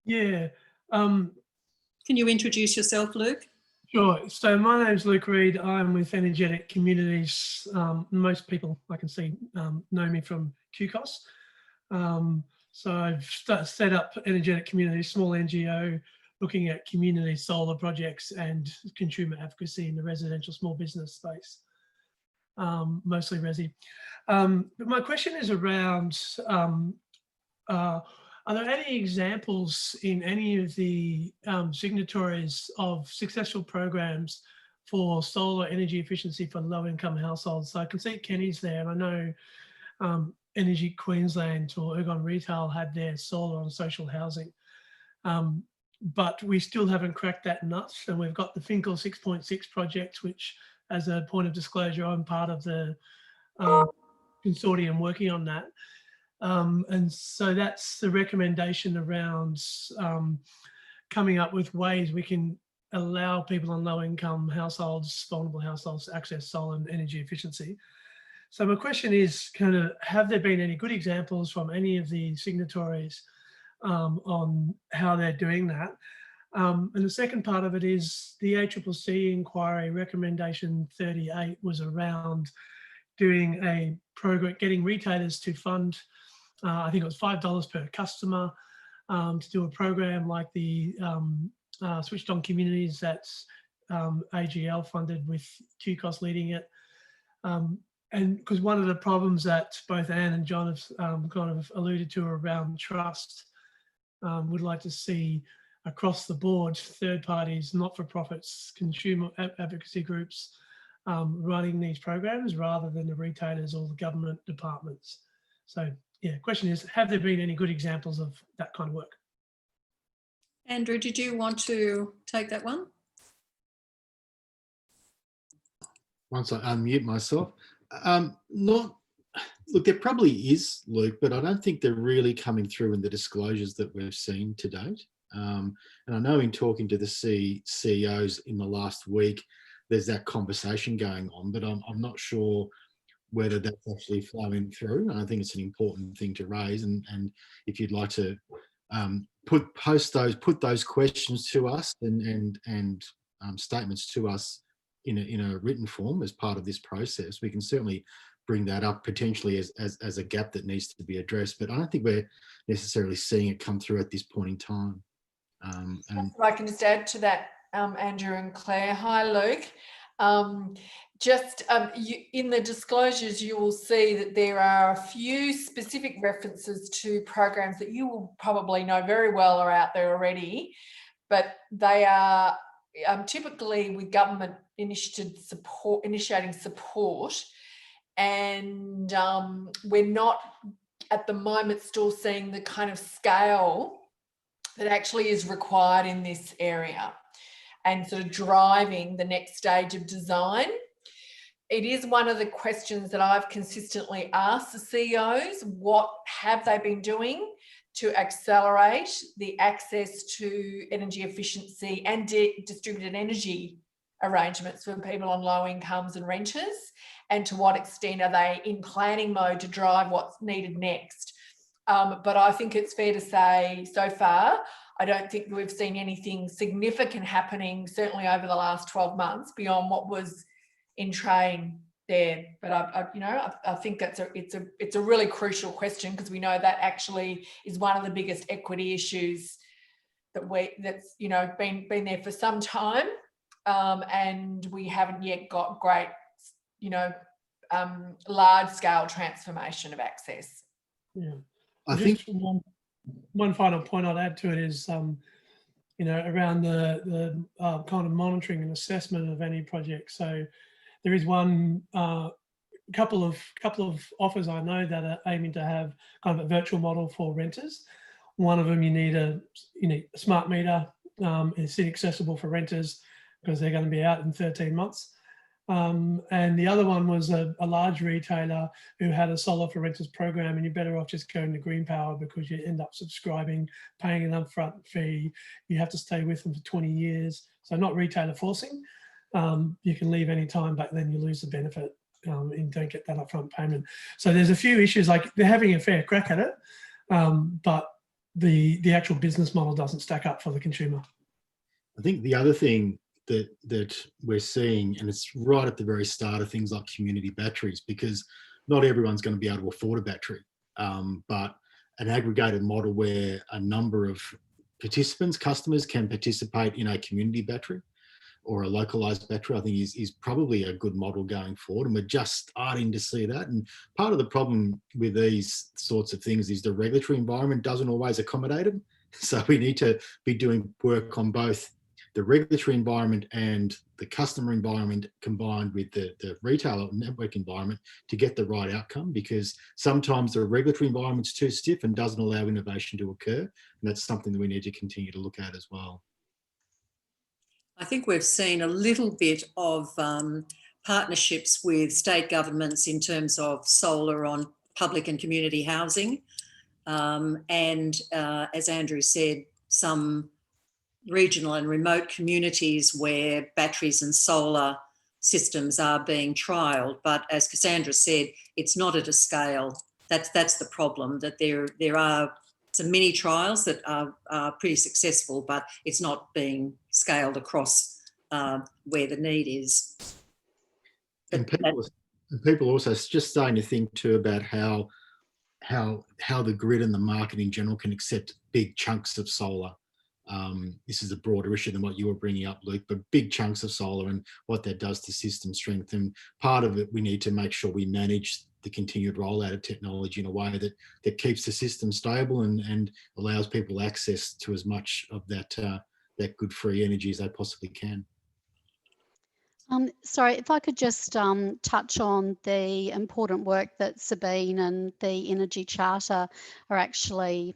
Speaker 8: Yeah.
Speaker 1: Can you introduce yourself, Luke?
Speaker 8: Sure. So my name's Luke Reid. I'm with Energetic Communities. Most people I can see know me from QCOS. So I've set up Energetic Communities, small NGO, looking at community solar projects and consumer advocacy in the residential small business space, mostly resi. But my question is around, are there any examples in any of the signatories of successful programs for solar energy efficiency for low-income households? So I can see Kenny's there, and I know Energy Queensland or Ergon Retail had their solar on social housing. But we still haven't cracked that nut. And we've got the Finkel 6.6 project, which, as a point of disclosure, I'm part of the consortium working on that. And so that's the recommendation around coming up with ways we can allow people in low-income households, vulnerable households, to access solar and energy efficiency. So my question is, kind of, have there been any good examples from any of the signatories on how they're doing that? And the second part of it is the ACCC inquiry recommendation 38 was around doing a program, getting retailers to fund, I think it was $5 per customer, to do a program like the Switched On Communities that's AGL funded with QCOS leading it. And because one of the problems that both Anne and John have kind of alluded to around trust, would like to see across the board third parties, not-for-profits, consumer advocacy groups running these programs rather than the retailers or the government departments. So yeah, question is, have there been any good examples of that kind of work?
Speaker 1: Andrew, did you want to take that one?
Speaker 3: Once I unmute myself. Look, there probably is, Luke, but I don't think they're really coming through in the disclosures that we've seen to date. And I know in talking to the CEOs in the last week, there's that conversation going on, but I'm not sure whether that's actually flowing through. And I think it's an important thing to raise. And if you'd like to put those questions to us and statements to us in a written form as part of this process, we can certainly bring that up potentially as a gap that needs to be addressed. But I don't think we're necessarily seeing it come through at this point in time.
Speaker 2: If I can just add to that, Andrew and Claire. Hi, Luke. In the disclosures, you will see that there are a few specific references to programs that you will probably know very well are out there already, but they are typically with government initiating support, and we're not at the moment still seeing the kind of scale that actually is required in this area and sort of driving the next stage of design. It is one of the questions that I've consistently asked the CEOs, what have they been doing to accelerate the access to energy efficiency and distributed energy arrangements for people on low incomes and renters, and to what extent are they in planning mode to drive what's needed next. But I think it's fair to say so far, I don't think we've seen anything significant happening, certainly over the last 12 months, beyond what was in train there. But I think it's a really crucial question, because we know that actually is one of the biggest equity issues that's been there for some time, and we haven't yet got great large scale transformation of access.
Speaker 8: Yeah,
Speaker 3: I think
Speaker 8: one final point I'd add to it is, around the kind of monitoring and assessment of any project. So there is one couple of offers I know that are aiming to have kind of a virtual model for renters. One of them, you need a smart meter. It's inaccessible for renters because they're going to be out in 13 months. And the other one was a large retailer who had a solar for renters program, and you're better off just going to green power because you end up subscribing, paying an upfront fee. You have to stay with them for 20 years. So not retailer forcing. You can leave any time, but then you lose the benefit and don't get that upfront payment. So there's a few issues, like they're having a fair crack at it, but the actual business model doesn't stack up for the consumer.
Speaker 3: I think the other thing that we're seeing, and it's right at the very start of things like community batteries, because not everyone's going to be able to afford a battery, but an aggregated model where a number of customers can participate in a community battery or a localized battery, I think is probably a good model going forward. And we're just starting to see that. And part of the problem with these sorts of things is the regulatory environment doesn't always accommodate them. So we need to be doing work on both the regulatory environment and the customer environment combined with the retailer network environment to get the right outcome, because sometimes the regulatory environment's too stiff and doesn't allow innovation to occur. And that's something that we need to continue to look at as well.
Speaker 1: I think we've seen a little bit of partnerships with state governments in terms of solar on public and community housing. And as Andrew said, some regional and remote communities where batteries and solar systems are being trialled. But as Cassandra said, it's not at a scale. That's the problem, that there are some mini trials that are pretty successful, but it's not being scaled across where the need is.
Speaker 3: And people also just starting to think too about how the grid and the market in general can accept big chunks of solar. This is a broader issue than what you were bringing up, Luke, but big chunks of solar and what that does to system strength. And part of it, we need to make sure we manage the continued rollout of technology in a way that keeps the system stable and allows people access to as much of that good free energy as they possibly can.
Speaker 6: Sorry, if I could just touch on the important work that Sabine and the Energy Charter are actually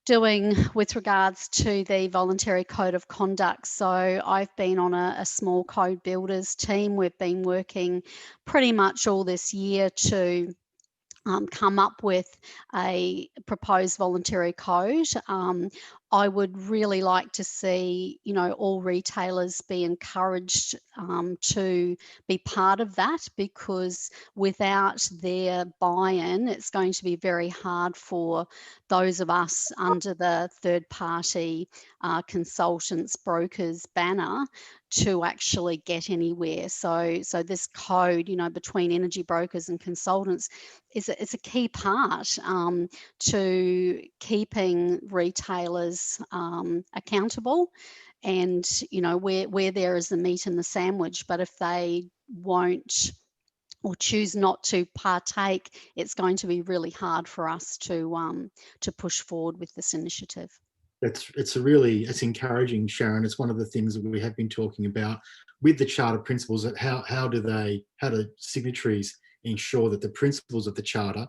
Speaker 6: doing with regards to the voluntary code of conduct. So I've been on a small code builders team. We've been working pretty much all this year to come up with a proposed voluntary code. I would really like to see, you know, all retailers be encouraged to be part of that, because without their buy-in, it's going to be very hard for those of us under the third-party consultants, brokers banner to actually get anywhere. So this code, you know, between energy brokers and consultants is a key part to keeping retailers accountable. And, you know, where there is the meat in the sandwich, but if they won't or choose not to partake, it's going to be really hard for us to push forward with this initiative.
Speaker 3: It's encouraging, Sharon. It's one of the things that we have been talking about with the charter principles. That how do signatories ensure that the principles of the charter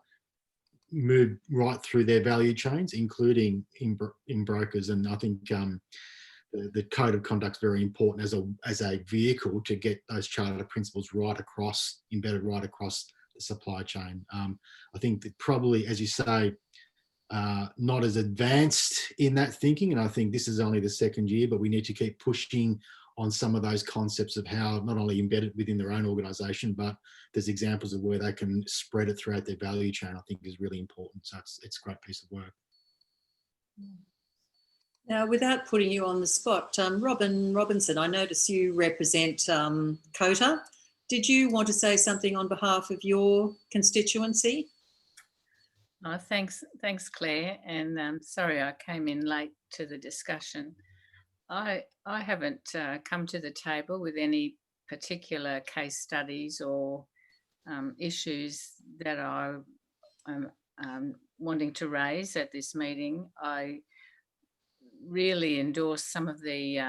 Speaker 3: move right through their value chains, including in brokers. And I think the code of conduct is very important as a vehicle to get those charter principles embedded right across the supply chain. I think that probably, as you say, not as advanced in that thinking, and I think this is only the second year, but we need to keep pushing on some of those concepts of how not only embed it within their own organisation, but there's examples of where they can spread it throughout their value chain. I think is really important. So it's a great piece of work.
Speaker 1: Now, without putting you on the spot, Robin Robinson, I notice you represent COTA. Did you want to say something on behalf of your constituency?
Speaker 9: Oh, thanks, Claire. And sorry, I came in late to the discussion. I haven't come to the table with any particular case studies or issues that I'm wanting to raise at this meeting. I really endorse some of the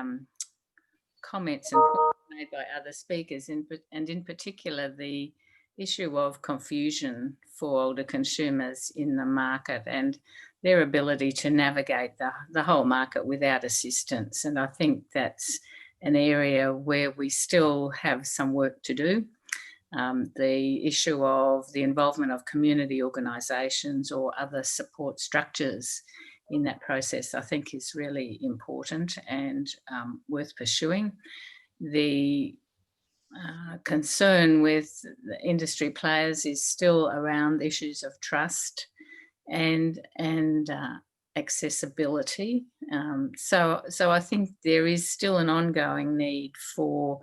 Speaker 9: comments and points made by other speakers, and in particular the issue of confusion for older consumers in the market and their ability to navigate the whole market without assistance. And I think that's an area where we still have some work to do. The issue of the involvement of community organisations or other support structures in that process, I think, is really important and worth pursuing. The concern with the industry players is still around issues of trust and accessibility. So I think there is still an ongoing need for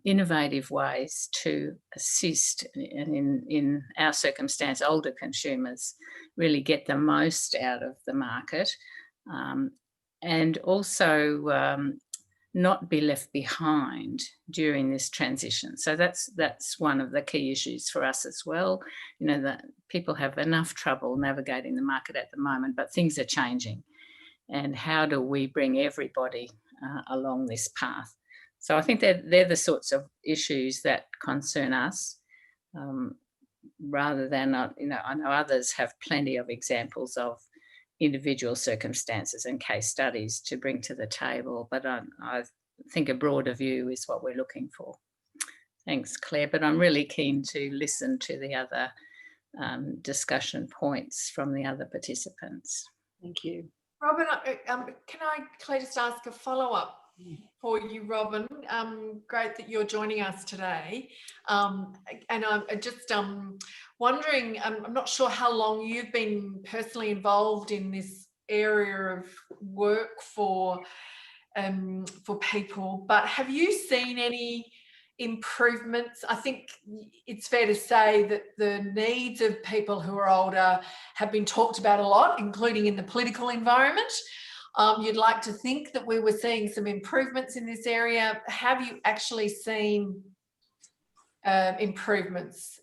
Speaker 9: innovative ways to assist, in our circumstance, older consumers really get the most out of the market, and also not be left behind during this transition. So that's one of the key issues for us as well. You know, that people have enough trouble navigating the market at the moment, but things are changing. And how do we bring everybody along this path? So I think they're the sorts of issues that concern us, rather than, you know, I know others have plenty of examples of individual circumstances and case studies to bring to the table, but I think a broader view is what we're looking for. Thanks, Claire, but I'm really keen to listen to the other discussion points from the other participants.
Speaker 1: Thank you.
Speaker 2: Robin, can I, Claire, just ask a follow-up for you, Robin? Great that you're joining us today. And I'm just wondering, I'm not sure how long you've been personally involved in this area of work for people, but have you seen any improvements? I think it's fair to say that the needs of people who are older have been talked about a lot, including in the political environment. You'd like to think that we were seeing some improvements in this area. Have you actually seen improvements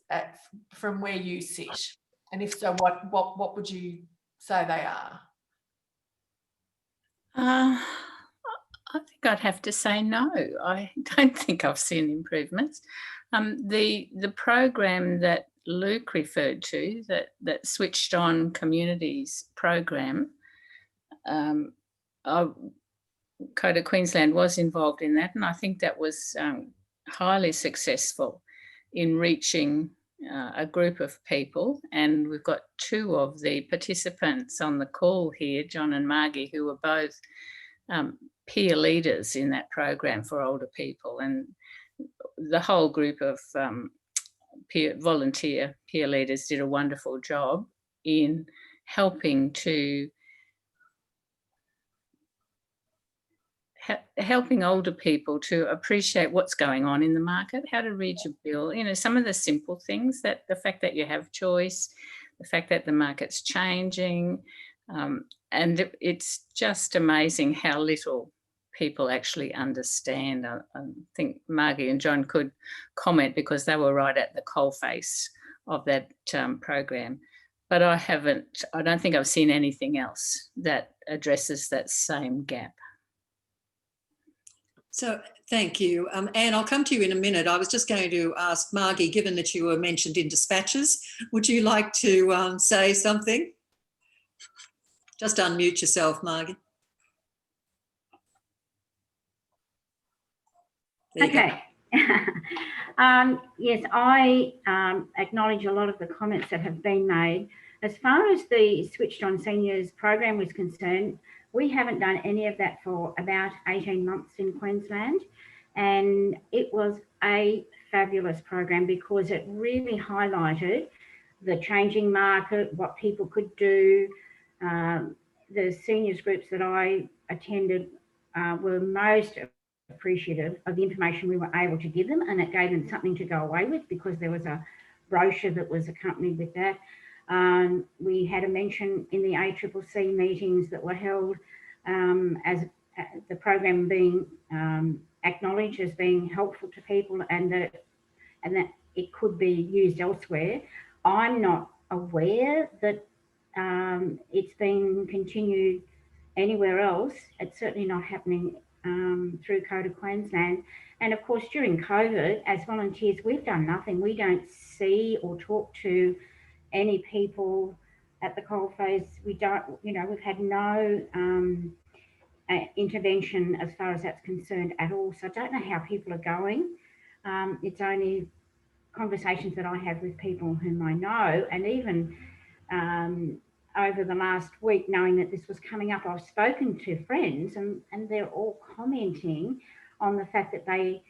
Speaker 2: from where you sit? And if so, what would you say they are?
Speaker 9: I think I'd have to say no. I don't think I've seen improvements. The program that Luke referred to, that Switched On Communities program, COTA Queensland was involved in that, and I think that was highly successful in reaching a group of people, and we've got two of the participants on the call here, John and Margie, who are both peer leaders in that program for older people, and the whole group of volunteer peer leaders did a wonderful job in helping older people to appreciate what's going on in the market, how to read your bill, you know, some of the simple things, that the fact that you have choice, the fact that the market's changing, and it's just amazing how little people actually understand. I think Margie and John could comment because they were right at the coalface of that program. But I don't think I've seen anything else that addresses that same gap.
Speaker 1: So thank you. Anne, I'll come to you in a minute. I was just going to ask Margie, given that you were mentioned in dispatches, would you like to say something? Just unmute yourself, Margie.
Speaker 10: Okay. Yes, I acknowledge a lot of the comments that have been made. As far as the Switched On Seniors program was concerned, we haven't done any of that for about 18 months in Queensland. And it was a fabulous program because it really highlighted the changing market, what people could do. The seniors groups that I attended were most appreciative of the information we were able to give them, and it gave them something to go away with because there was a brochure that was accompanied with that. We had a mention in the ACCC meetings that were held as the program being acknowledged as being helpful to people, and that it could be used elsewhere. I'm not aware that it's been continued anywhere else. It's certainly not happening through Code of Queensland. And of course, during COVID, as volunteers, we've done nothing. We don't see or talk to any people at the coalface. We don't, you know, we've had no intervention as far as that's concerned at all. So I don't know how people are going. It's only conversations that I have with people whom I know, and even over the last week, knowing that this was coming up, I've spoken to friends and they're all commenting on the fact that they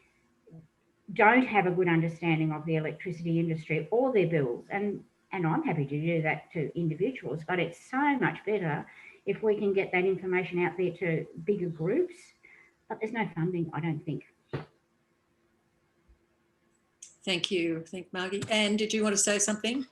Speaker 10: don't have a good understanding of the electricity industry or their bills. And I'm happy to do that to individuals, but it's so much better if we can get that information out there to bigger groups. But there's no funding, I don't think.
Speaker 1: Thank you. Thank Margie. Anne, did you want to say something?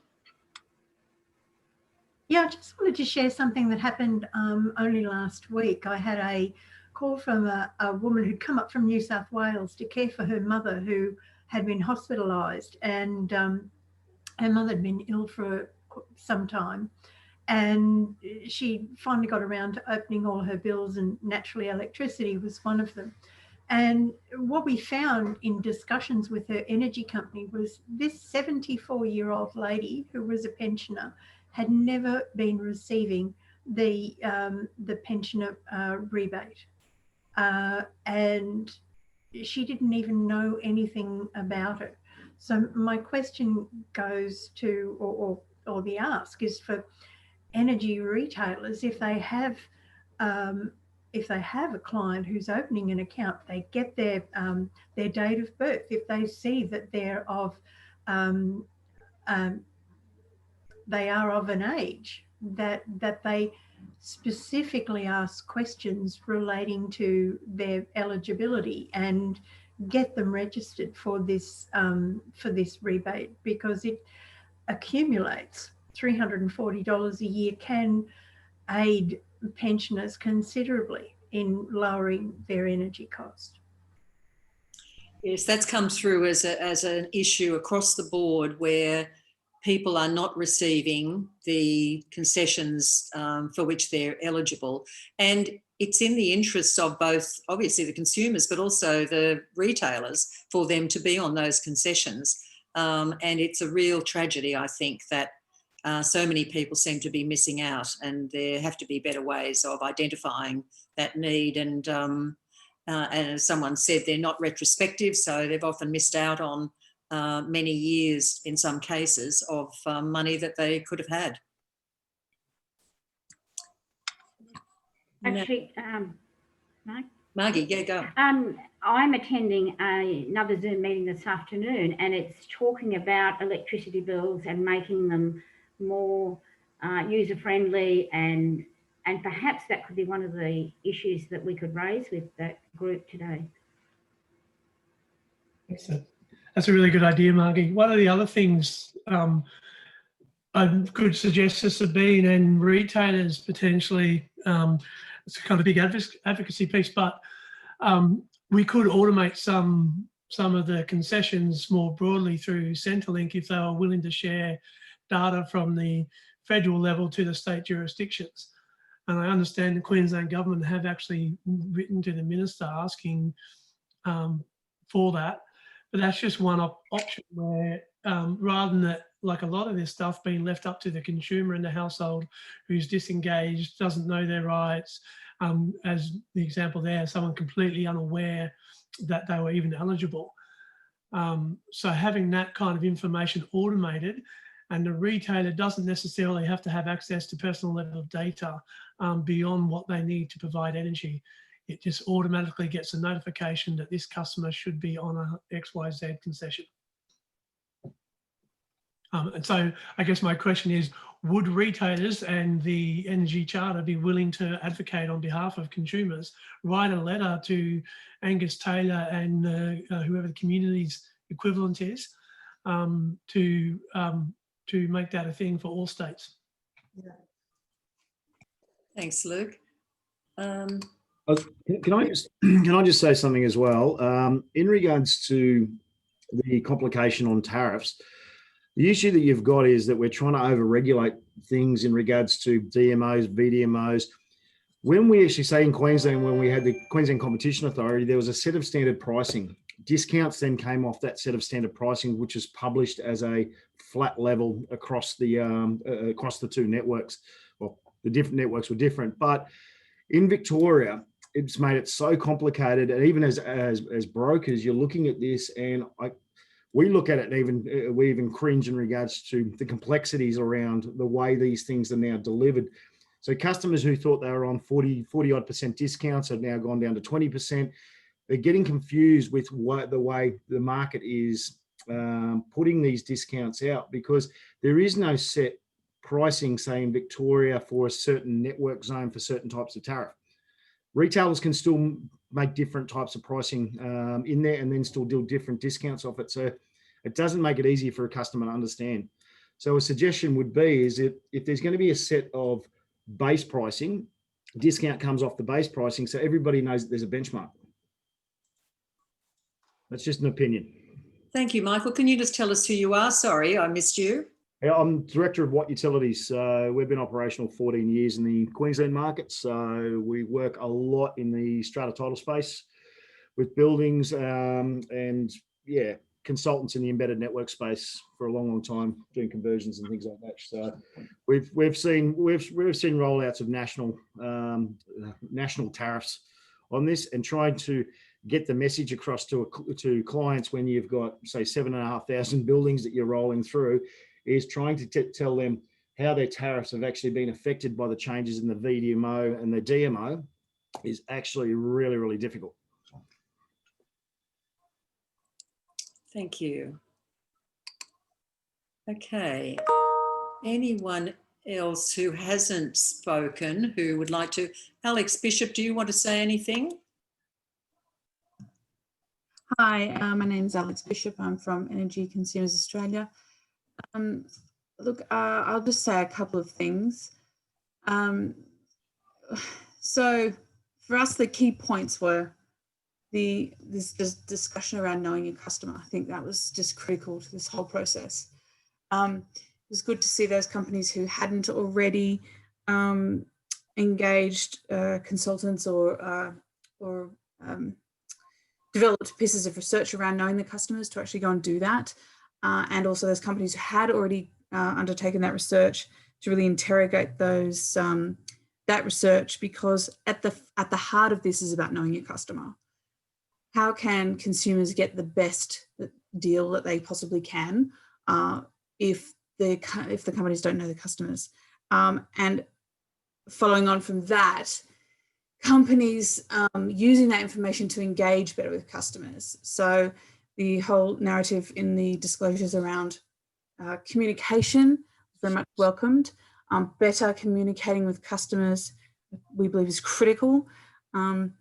Speaker 4: Yeah, I just wanted to share something that happened only last week. I had a call from a woman who'd come up from New South Wales to care for her mother who had been hospitalised, and her mother had been ill for some time, and she finally got around to opening all her bills, and naturally electricity was one of them. And what we found in discussions with her energy company was this 74-year-old lady who was a pensioner had never been receiving the pensioner rebate, and she didn't even know anything about it. So my question goes to, or the ask is for energy retailers, if they have a client who's opening an account, they get their date of birth. If they see that they are of an age that they specifically ask questions relating to their eligibility and get them registered for this rebate, because it accumulates. $340 a year can aid pensioners considerably in lowering their energy cost.
Speaker 1: Yes, that's come through as an issue across the board, where people are not receiving the concessions for which they're eligible. And it's in the interests of both, obviously, the consumers, but also the retailers, for them to be on those concessions. And it's a real tragedy, I think, that so many people seem to be missing out, and there have to be better ways of identifying that need. And as someone said, they're not retrospective, so they've often missed out on many years, in some cases, of money that they could have had.
Speaker 10: Actually, Mike?
Speaker 1: Margie, yeah, go.
Speaker 10: I'm attending another Zoom meeting this afternoon, and it's talking about electricity bills and making them more user-friendly, and perhaps that could be one of the issues that we could raise with that group today.
Speaker 8: Excellent. That's a really good idea, Margie. One of the other things I could suggest this have been, and retailers potentially, it's kind of a big advocacy piece, but we could automate some of the concessions more broadly through Centrelink if they were willing to share data from the federal level to the state jurisdictions. And I understand the Queensland government have actually written to the minister asking for that. But that's just one option where rather than that, like a lot of this stuff being left up to the consumer in the household who's disengaged, doesn't know their rights, as the example there, someone completely unaware that they were even eligible. So having that kind of information automated, and the retailer doesn't necessarily have to have access to personal level of data beyond what they need to provide energy. It just automatically gets a notification that this customer should be on a XYZ concession. And so I guess my question is, would retailers and the Energy Charter be willing to advocate on behalf of consumers, write a letter to Angus Taylor and whoever the community's equivalent is, to make that a thing for all states?
Speaker 1: Yeah. Thanks, Luke.
Speaker 11: Can I just say something as well in regards to the complication on tariffs? The issue that you've got is that we're trying to over-regulate things in regards to DMOs, VDMOs. When we actually say in Queensland, when we had the Queensland Competition Authority, there was a set of standard pricing. Discounts then came off that set of standard pricing, which is published as a flat level across the two networks. Well, the different networks were different, but in Victoria, it's made it so complicated. And even as brokers, you're looking at this, and we look at it and we even cringe in regards to the complexities around the way these things are now delivered. So customers who thought they were on 40 odd % discounts have now gone down to 20%. They're getting confused with the way the market is putting these discounts out, because there is no set pricing, say in Victoria, for a certain network zone for certain types of tariff. Retailers can still make different types of pricing in there and then still do different discounts off it. So it doesn't make it easy for a customer to understand. So a suggestion would be is if there's going to be a set of base pricing, discount comes off the base pricing, so everybody knows that there's a benchmark. That's just an opinion.
Speaker 1: Thank you, Michael. Can you just tell us who you are? Sorry, I missed you.
Speaker 11: Yeah, I'm Director of Watt Utilities. So we've been operational 14 years in the Queensland market. So we work a lot in the strata title space with buildings and yeah, consultants in the embedded network space for a long time, doing conversions and things like that. So we've seen rollouts of national tariffs on this, and trying to get the message across to clients when you've got, say, 7,500 buildings that you're rolling through, is trying to tell them how their tariffs have actually been affected by the changes in the VDMO and the DMO is actually really, really difficult.
Speaker 1: Thank you. Okay. Anyone else who hasn't spoken who would like to? Alex Bishop, do you want to say anything?
Speaker 12: Hi, my name is Alex Bishop. I'm from Energy Consumers Australia. Look, I'll just say a couple of things. So for us, the key points were this discussion around knowing your customer. I think that was just critical to this whole process. It was good to see those companies who hadn't already engaged consultants or developed pieces of research around knowing the customers to actually go and do that. And also those companies who had already undertaken that research to really interrogate those that research, because at the heart of this is about knowing your customer. How can consumers get the best deal that they possibly can if the companies don't know the customers. And following on from that, companies using that information to engage better with customers. So the whole narrative in the disclosures around communication very much welcomed. Better communicating with customers, we believe, is critical. COVID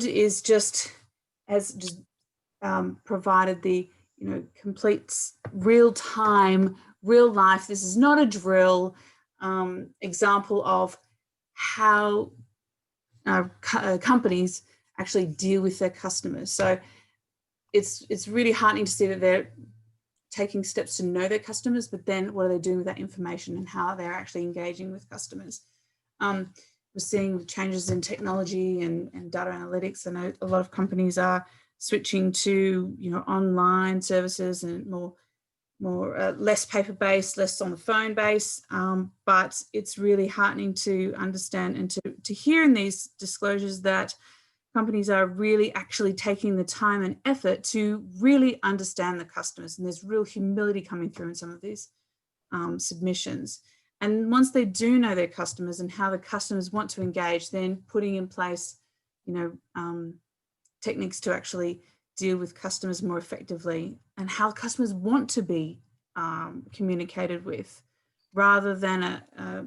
Speaker 12: is has provided the complete real-time, real life. This is not a drill example of how companies actually deal with their customers. So it's really heartening to see that they're taking steps to know their customers, but then what are they doing with that information and how they're actually engaging with customers. We're seeing changes in technology and data analytics. I know a lot of companies are switching to online services and more less paper-based, less on the phone base, but it's really heartening to understand and to hear in these disclosures that companies are really actually taking the time and effort to really understand the customers, and there's real humility coming through in some of these submissions. And once they do know their customers and how the customers want to engage, then putting in place techniques to actually deal with customers more effectively and how customers want to be communicated with, rather than a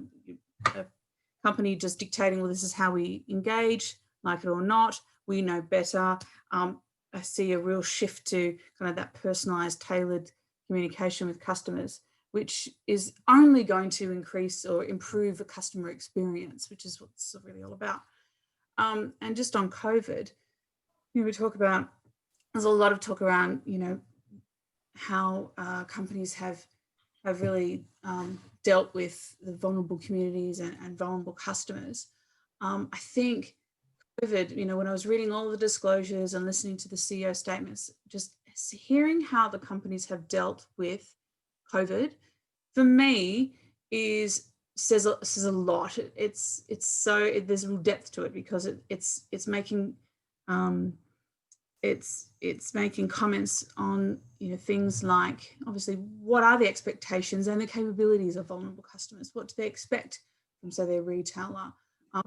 Speaker 12: company just dictating, well, this is how we engage, like it or not, we know better. I see a real shift to kind of that personalized, tailored communication with customers, which is only going to increase or improve the customer experience, which is what it's really all about. And just on COVID, we talk about, there's a lot of talk around, how companies have really dealt with the vulnerable communities and vulnerable customers. I think COVID, when I was reading all the disclosures and listening to the CEO statements, just hearing how the companies have dealt with COVID, for me, says a lot. There's real depth to it, because it's making comments on things like, obviously, what are the expectations and the capabilities of vulnerable customers? What do they expect from, say, their retailer?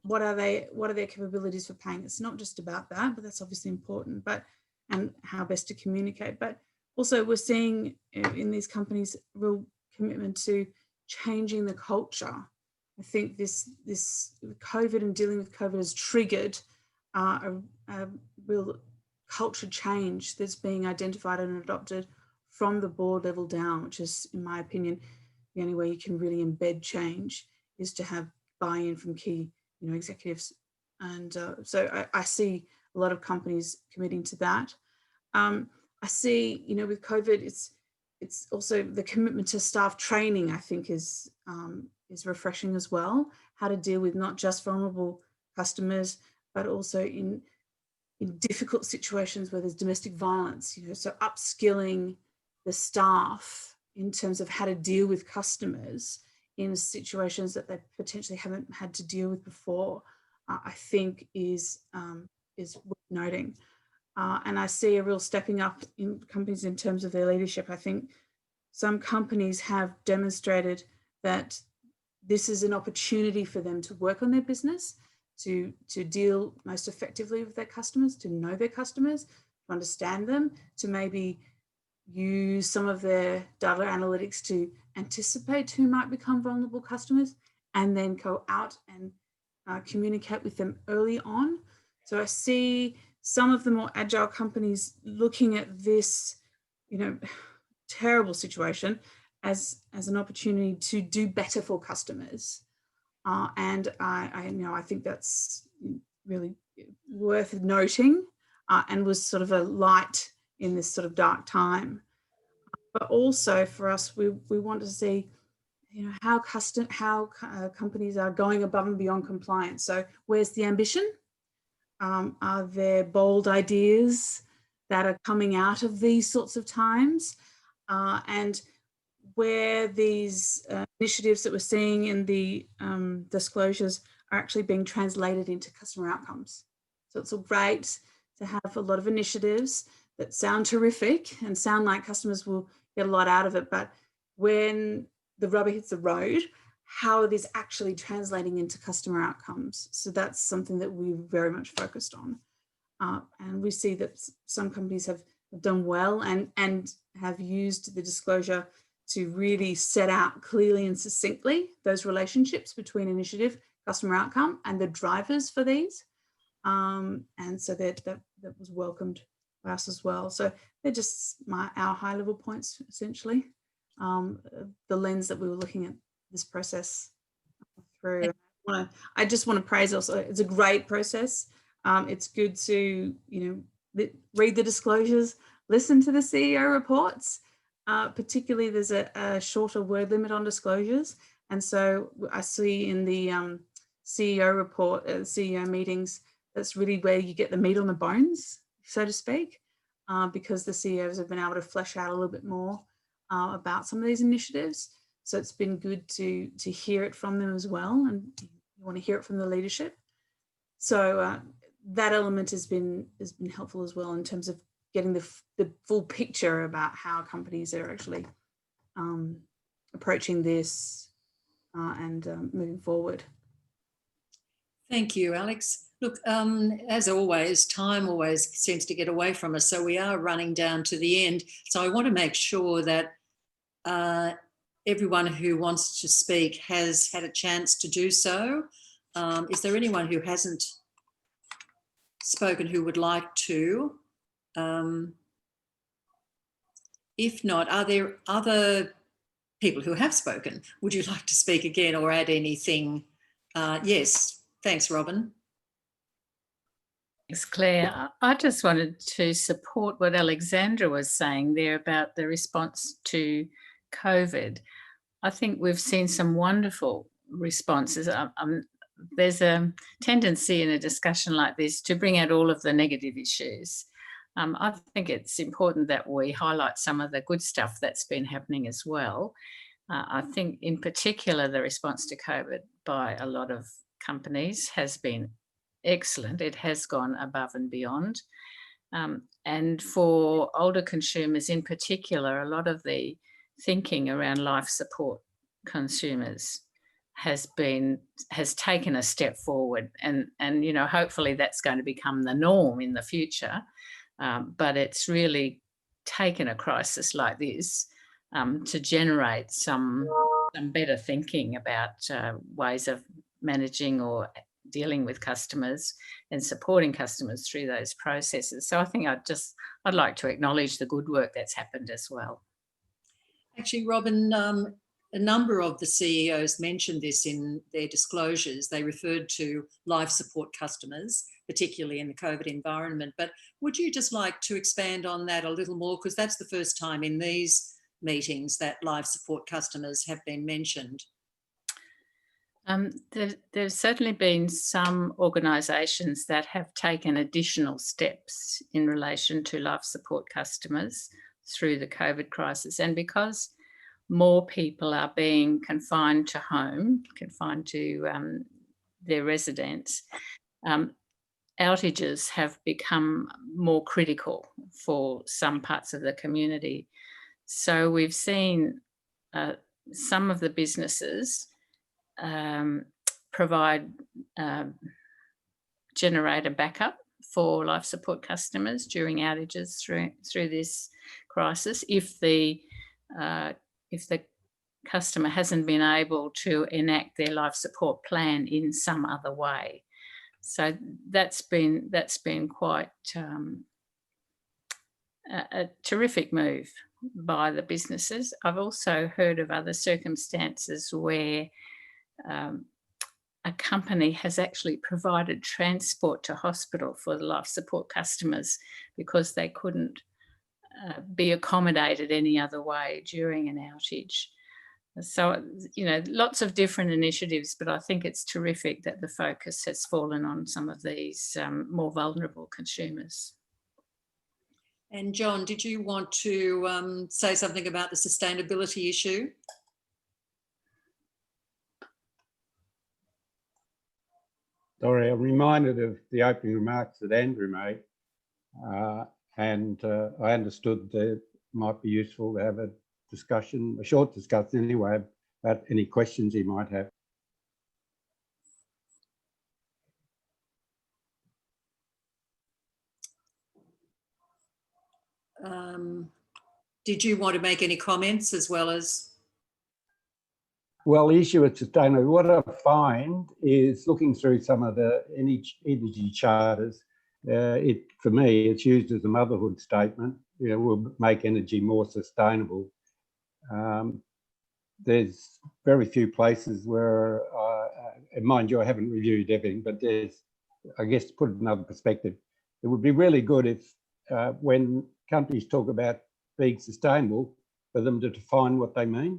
Speaker 12: What are their capabilities for paying? It's not just about that, but that's obviously important, and how best to communicate. But also, we're seeing in these companies real commitment to changing the culture. I think this COVID and dealing with COVID has triggered a real culture change that's being identified and adopted from the board level down, which is, in my opinion, the only way you can really embed change is to have buy-in from key executives. And so I see a lot of companies committing to that. I see, with COVID, it's also the commitment to staff training, I think, is refreshing as well. How to deal with not just vulnerable customers, but also in difficult situations where there's domestic violence, so upskilling the staff in terms of how to deal with customers in situations that they potentially haven't had to deal with before, I think is worth noting. And I see a real stepping up in companies in terms of their leadership. I think some companies have demonstrated that this is an opportunity for them to work on their business, to deal most effectively with their customers, to know their customers, to understand them, to maybe use some of their data analytics to anticipate who might become vulnerable customers, and then go out and communicate with them early on. So I see some of the more agile companies looking at this, terrible situation as an opportunity to do better for customers. And I think that's really worth noting, and was sort of a light in this sort of dark time. But also for us, we want to see, how companies are going above and beyond compliance. So where's the ambition? Are there bold ideas that are coming out of these sorts of times? And where these initiatives that we're seeing in the disclosures are actually being translated into customer outcomes. So it's all great to have a lot of initiatives that sound terrific and sound like customers will get a lot out of it. But when the rubber hits the road, how it is actually translating into customer outcomes. So that's something that we're very much focused on. And we see that some companies have done well and have used the disclosure to really set out clearly and succinctly those relationships between initiative, customer outcome, and the drivers for these. And so that was welcomed by us as well. So they're just our high level points, essentially, the lens that we were looking at this process through. I just want to praise also, it's a great process. It's good to, read the disclosures, listen to the CEO reports. Particularly, there's a shorter word limit on disclosures. And so I see in the CEO report, CEO meetings, that's really where you get the meat on the bones, so to speak, because the CEOs have been able to flesh out a little bit more about some of these initiatives. So it's been good to hear it from them as well. And you want to hear it from the leadership. So that element has been helpful as well in terms of getting the full picture about how companies are actually approaching this and moving forward.
Speaker 1: Thank you, Alex. Look, as always, time always seems to get away from us, so we are running down to the end. So I want to make sure that everyone who wants to speak has had a chance to do so. Is there anyone who hasn't spoken who would like to? If not, are there other people who have spoken? Would you like to speak again or add anything? Yes, thanks, Robin.
Speaker 9: Thanks, Claire. I just wanted to support what Alexandra was saying there about the response to COVID. I think we've seen some wonderful responses. There's a tendency in a discussion like this to bring out all of the negative issues. I think it's important that we highlight some of the good stuff that's been happening as well. I think in particular, the response to COVID by a lot of companies has been excellent. It has gone above and beyond. And for older consumers in particular, a lot of the thinking around life support consumers has taken a step forward, and hopefully that's going to become the norm in the future. But it's really taken a crisis like this to generate some better thinking about ways of managing or dealing with customers and supporting customers through those processes. So I think I'd like to acknowledge the good work that's happened as well.
Speaker 1: Actually, Robin, a number of the CEOs mentioned this in their disclosures. They referred to life support customers, particularly in the COVID environment. But would you just like to expand on that a little more? Because that's the first time in these meetings that life support customers have been mentioned.
Speaker 9: There's certainly been some organisations that have taken additional steps in relation to life support customers through the COVID crisis. And because more people are being confined to home, confined to their residence, outages have become more critical for some parts of the community. So we've seen some of the businesses provide generator backup for life support customers during outages through this crisis if the customer hasn't been able to enact their life support plan in some other way. So that's been quite a terrific move by the businesses. I've also heard of other circumstances where a company has actually provided transport to hospital for the life support customers because they couldn't be accommodated any other way during an outage. So, lots of different initiatives, but I think it's terrific that the focus has fallen on some of these more vulnerable consumers.
Speaker 1: And John, did you want to say something about the sustainability issue?
Speaker 5: Sorry, I'm reminded of the opening remarks that Andrew made. And I understood that it might be useful to have a discussion, a short discussion anyway, about any questions you might have.
Speaker 1: Did you want to make any comments as well as?
Speaker 5: Well, the issue with sustainability, what I find is looking through some of the energy charters, for me, it's used as a motherhood statement. You know, we'll make energy more sustainable. There's very few places where, and mind you, I haven't reviewed everything, but there's, I guess, to put it in another perspective, it would be really good if when companies talk about being sustainable, for them to define what they mean.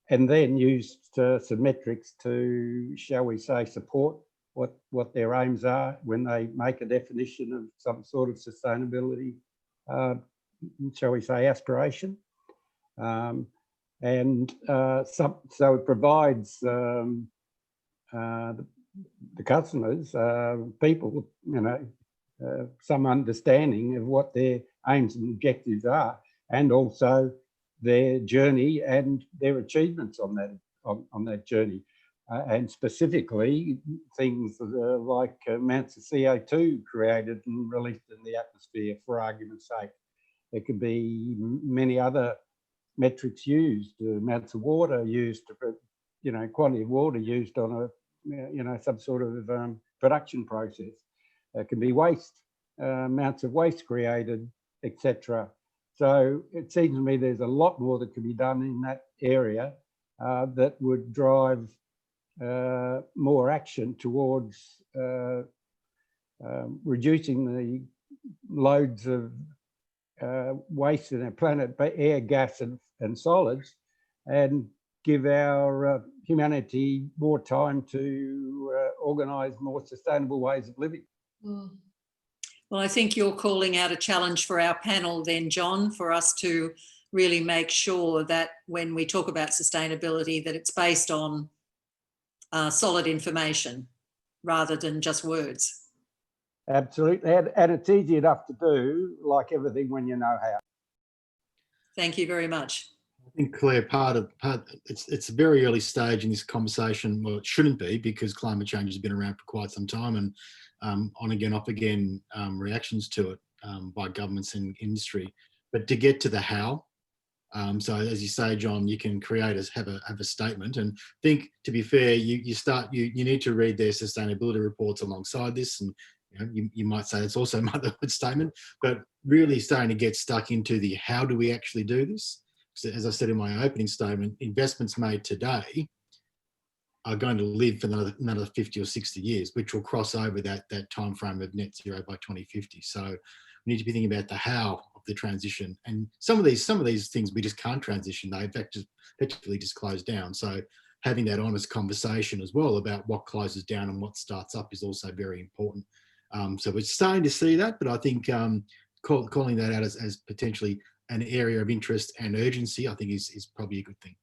Speaker 5: And then use some metrics to, shall we say, support what their aims are when they make a definition of some sort of sustainability, shall we say, aspiration. So it provides the customers, people, you know, some understanding of what their aims and objectives are, and also their journey and their achievements on that journey, and specifically things like amounts of CO2 created and released in the atmosphere, for argument's sake. There could be many other metrics used, amounts of water used, you know, quantity of water used on a, you know, some sort of production process. There can be waste, amounts of waste created, etc. So it seems to me there's a lot more that can be done in that area that would drive more action towards reducing the loads of waste in our planet, by air, gas and solids, and give our humanity more time to organise more sustainable ways of living.
Speaker 1: Well, I think you're calling out a challenge for our panel then, John, for us to really make sure that when we talk about sustainability, that it's based on solid information rather than just words.
Speaker 5: Absolutely, and it's easy enough to do, like everything, when you know how. Thank
Speaker 1: you very much.
Speaker 3: I think, Claire, it's a very early stage in this conversation. Well, it shouldn't be, because climate change has been around for quite some time, and on again, off again reactions to it by governments and industry. But to get to the how, so as you say, John, you can have a statement, and think, to be fair, you need to read their sustainability reports alongside this, and you might say it's also a motherhood statement, but really starting to get stuck into the how do we actually do this. So, as I said in my opening statement, investments made today are going to live for another 50 or 60 years, which will cross over that time frame of net zero by 2050. So we need to be thinking about the how of the transition. And some of these things we just can't transition. They effectively just close down. So having that honest conversation as well about what closes down and what starts up is also very important. So we're starting to see that, but I think calling that out as potentially an area of interest and urgency, I think is probably a good thing.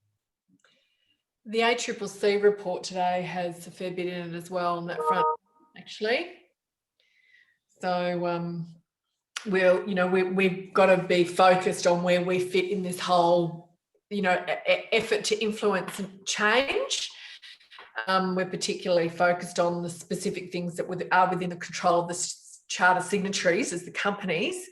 Speaker 2: The ACCC report today has a fair bit in it as well on that front, actually. So we've got to be focused on where we fit in this whole, effort to influence and change. We're particularly focused on the specific things that are within the control of the charter signatories as the companies.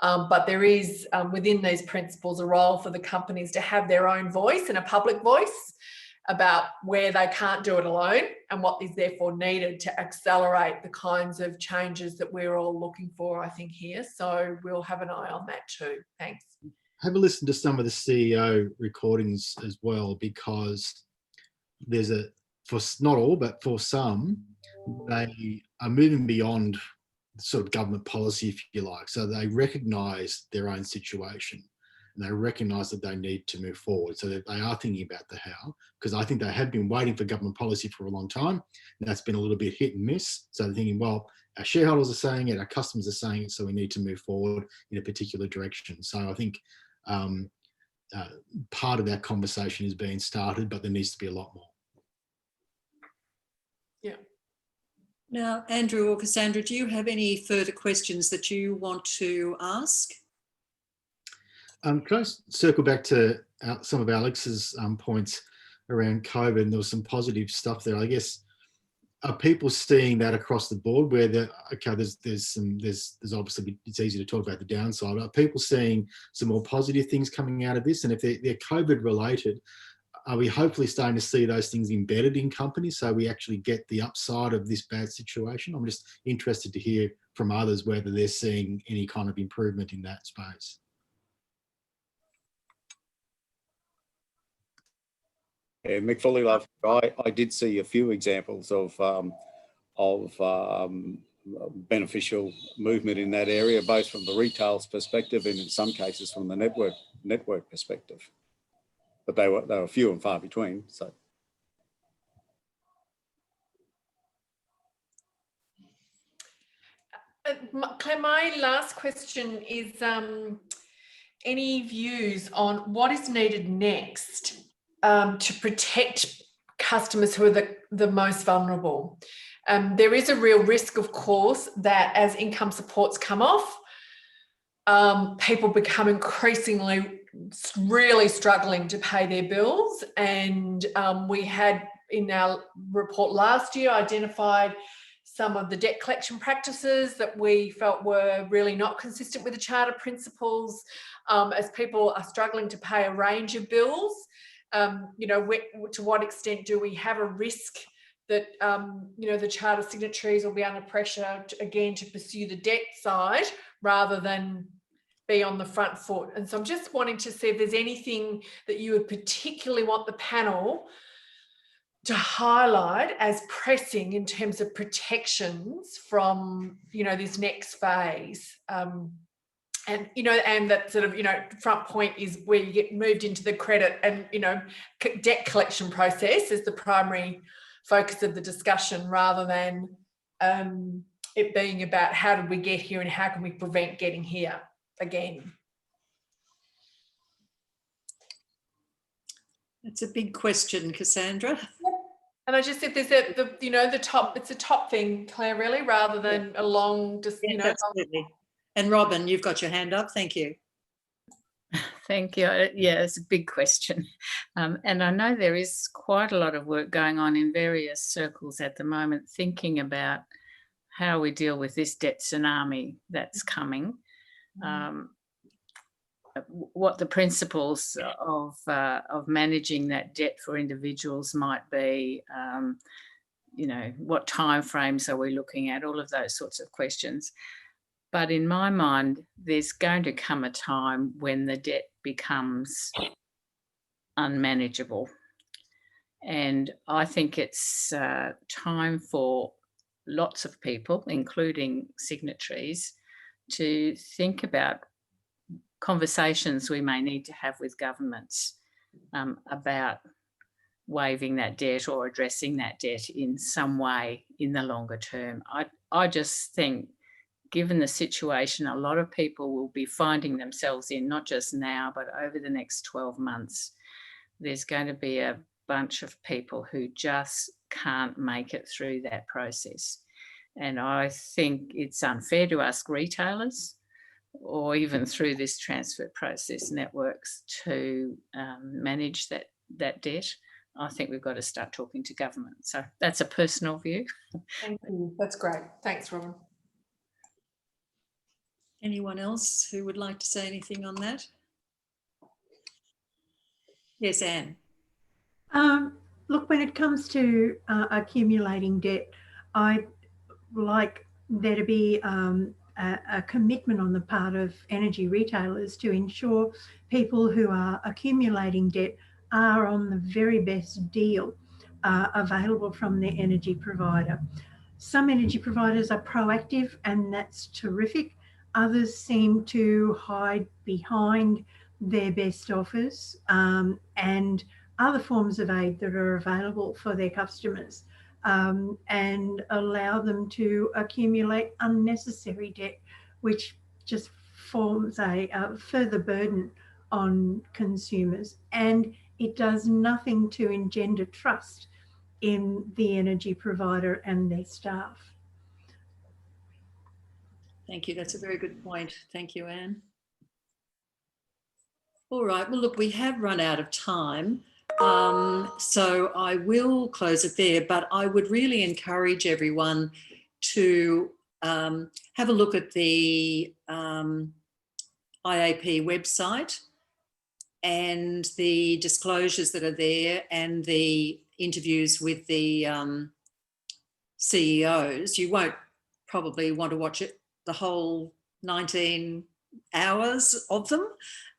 Speaker 2: But there is, within these principles, a role for the companies to have their own voice and a public voice about where they can't do it alone and what is therefore needed to accelerate the kinds of changes that we're all looking for, I think, here. So we'll have an eye on that too. Thanks.
Speaker 3: Have a listen to some of the CEO recordings as well, because there's for not all, but for some, they are moving beyond sort of government policy, if you like. So they recognise their own situation and they recognise that they need to move forward. So that they are thinking about the how, because I think they have been waiting for government policy for a long time, and that's been a little bit hit and miss. So they're thinking, well, our shareholders are saying it, our customers are saying it, so we need to move forward in a particular direction. So I think part of that conversation is being started, but there needs to be a lot more.
Speaker 2: Yeah.
Speaker 1: Now, Andrew or Cassandra, do you have any further questions that you want to ask?
Speaker 3: Can I circle back to some of Alex's points around COVID? And there was some positive stuff there. I guess, are people seeing that across the board where there's obviously, it's easy to talk about the downside. Are people seeing some more positive things coming out of this? And if they're COVID related, are we hopefully starting to see those things embedded in companies so we actually get the upside of this bad situation? I'm just interested to hear from others whether they're seeing any kind of improvement in that space.
Speaker 7: Yeah, Mick, fully love. I did see a few examples of beneficial movement in that area, both from the retail's perspective and in some cases from the network perspective. But they were few and far between. So.
Speaker 2: Claire, my last question is any views on what is needed next to protect customers who are the most vulnerable? There is a real risk, of course, that as income supports come off, people become increasingly really struggling to pay their bills. And we had in our report last year identified some of the debt collection practices that we felt were really not consistent with the Charter principles, as people are struggling to pay a range of bills. You know, to what extent do we have a risk that, you know, the Charter signatories will be under pressure to pursue the debt side rather than be on the front foot? And so I'm just wanting to see if there's anything that you would particularly want the panel to highlight as pressing in terms of protections from, you know, this next phase. And, you know, and that sort of, you know, front point is where you get moved into the credit and, you know, debt collection process is the primary focus of the discussion rather than it being about how did we get here and how can we prevent getting here again.
Speaker 1: That's a big question, Cassandra.
Speaker 2: And I just said there's the top, it's a top thing, Claire, really, rather than a long, just,
Speaker 1: yes, absolutely. And Robin, you've got your hand up. Thank you.
Speaker 9: Thank you. Yeah, it's a big question. And I know there is quite a lot of work going on in various circles at the moment, thinking about how we deal with this debt tsunami that's coming. What the principles of managing that debt for individuals might be, you know, what timeframes are we looking at, all of those sorts of questions. But in my mind, there's going to come a time when the debt becomes unmanageable. And I think it's time for lots of people, including signatories, to think about conversations we may need to have with governments about waiving that debt or addressing that debt in some way in the longer term. I just think, given the situation a lot of people will be finding themselves in, not just now, but over the next 12 months, there's going to be a bunch of people who just can't make it through that process. And I think it's unfair to ask retailers or even through this transfer process networks to manage that debt. I think we've got to start talking to government. So that's a personal view.
Speaker 2: Thank you. That's great. Thanks, Robin.
Speaker 1: Anyone else who would like to say anything on that? Yes, Anne.
Speaker 4: Look, when it comes to accumulating debt, I'd like there to be a commitment on the part of energy retailers to ensure people who are accumulating debt are on the very best deal available from their energy provider. Some energy providers are proactive, and that's terrific. Others seem to hide behind their best offers and other forms of aid that are available for their customers and allow them to accumulate unnecessary debt, which just forms a further burden on consumers. And it does nothing to engender trust in the energy provider and their staff.
Speaker 1: Thank you. That's a very good point. Thank you, Anne. All right. Well, look, we have run out of time. So I will close it there, but I would really encourage everyone to have a look at the IAP website and the disclosures that are there and the interviews with the CEOs. You won't probably want to watch it the whole 19 hours of them,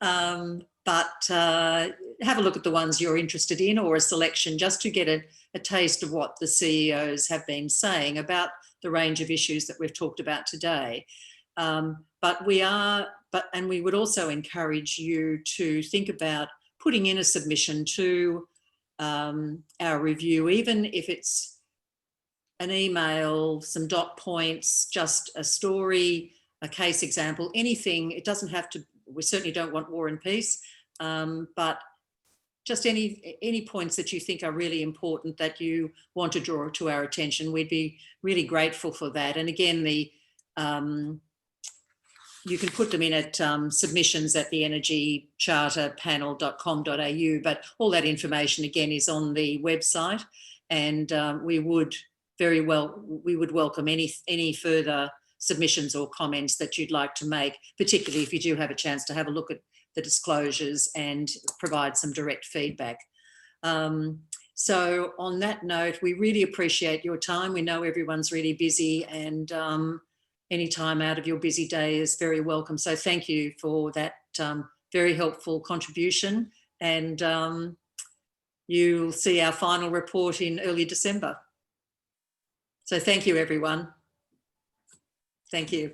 Speaker 1: but have a look at the ones you're interested in, or a selection, just to get a taste of what the CEOs have been saying about the range of issues that we've talked about today. But we would also encourage you to think about putting in a submission to our review, even if it's an email, some dot points, just a story, a case example, anything. It doesn't have to, we certainly don't want War and Peace, but just any points that you think are really important that you want to draw to our attention. We'd be really grateful for that. And again, you can put them in at submissions at the energycharterpanel.com.au, but all that information again is on the website, and we would welcome any further submissions or comments that you'd like to make, particularly if you do have a chance to have a look at the disclosures and provide some direct feedback. So on that note, we really appreciate your time. We know everyone's really busy, and any time out of your busy day is very welcome. So thank you for that very helpful contribution, and you'll see our final report in early December. So thank you, everyone. Thank you.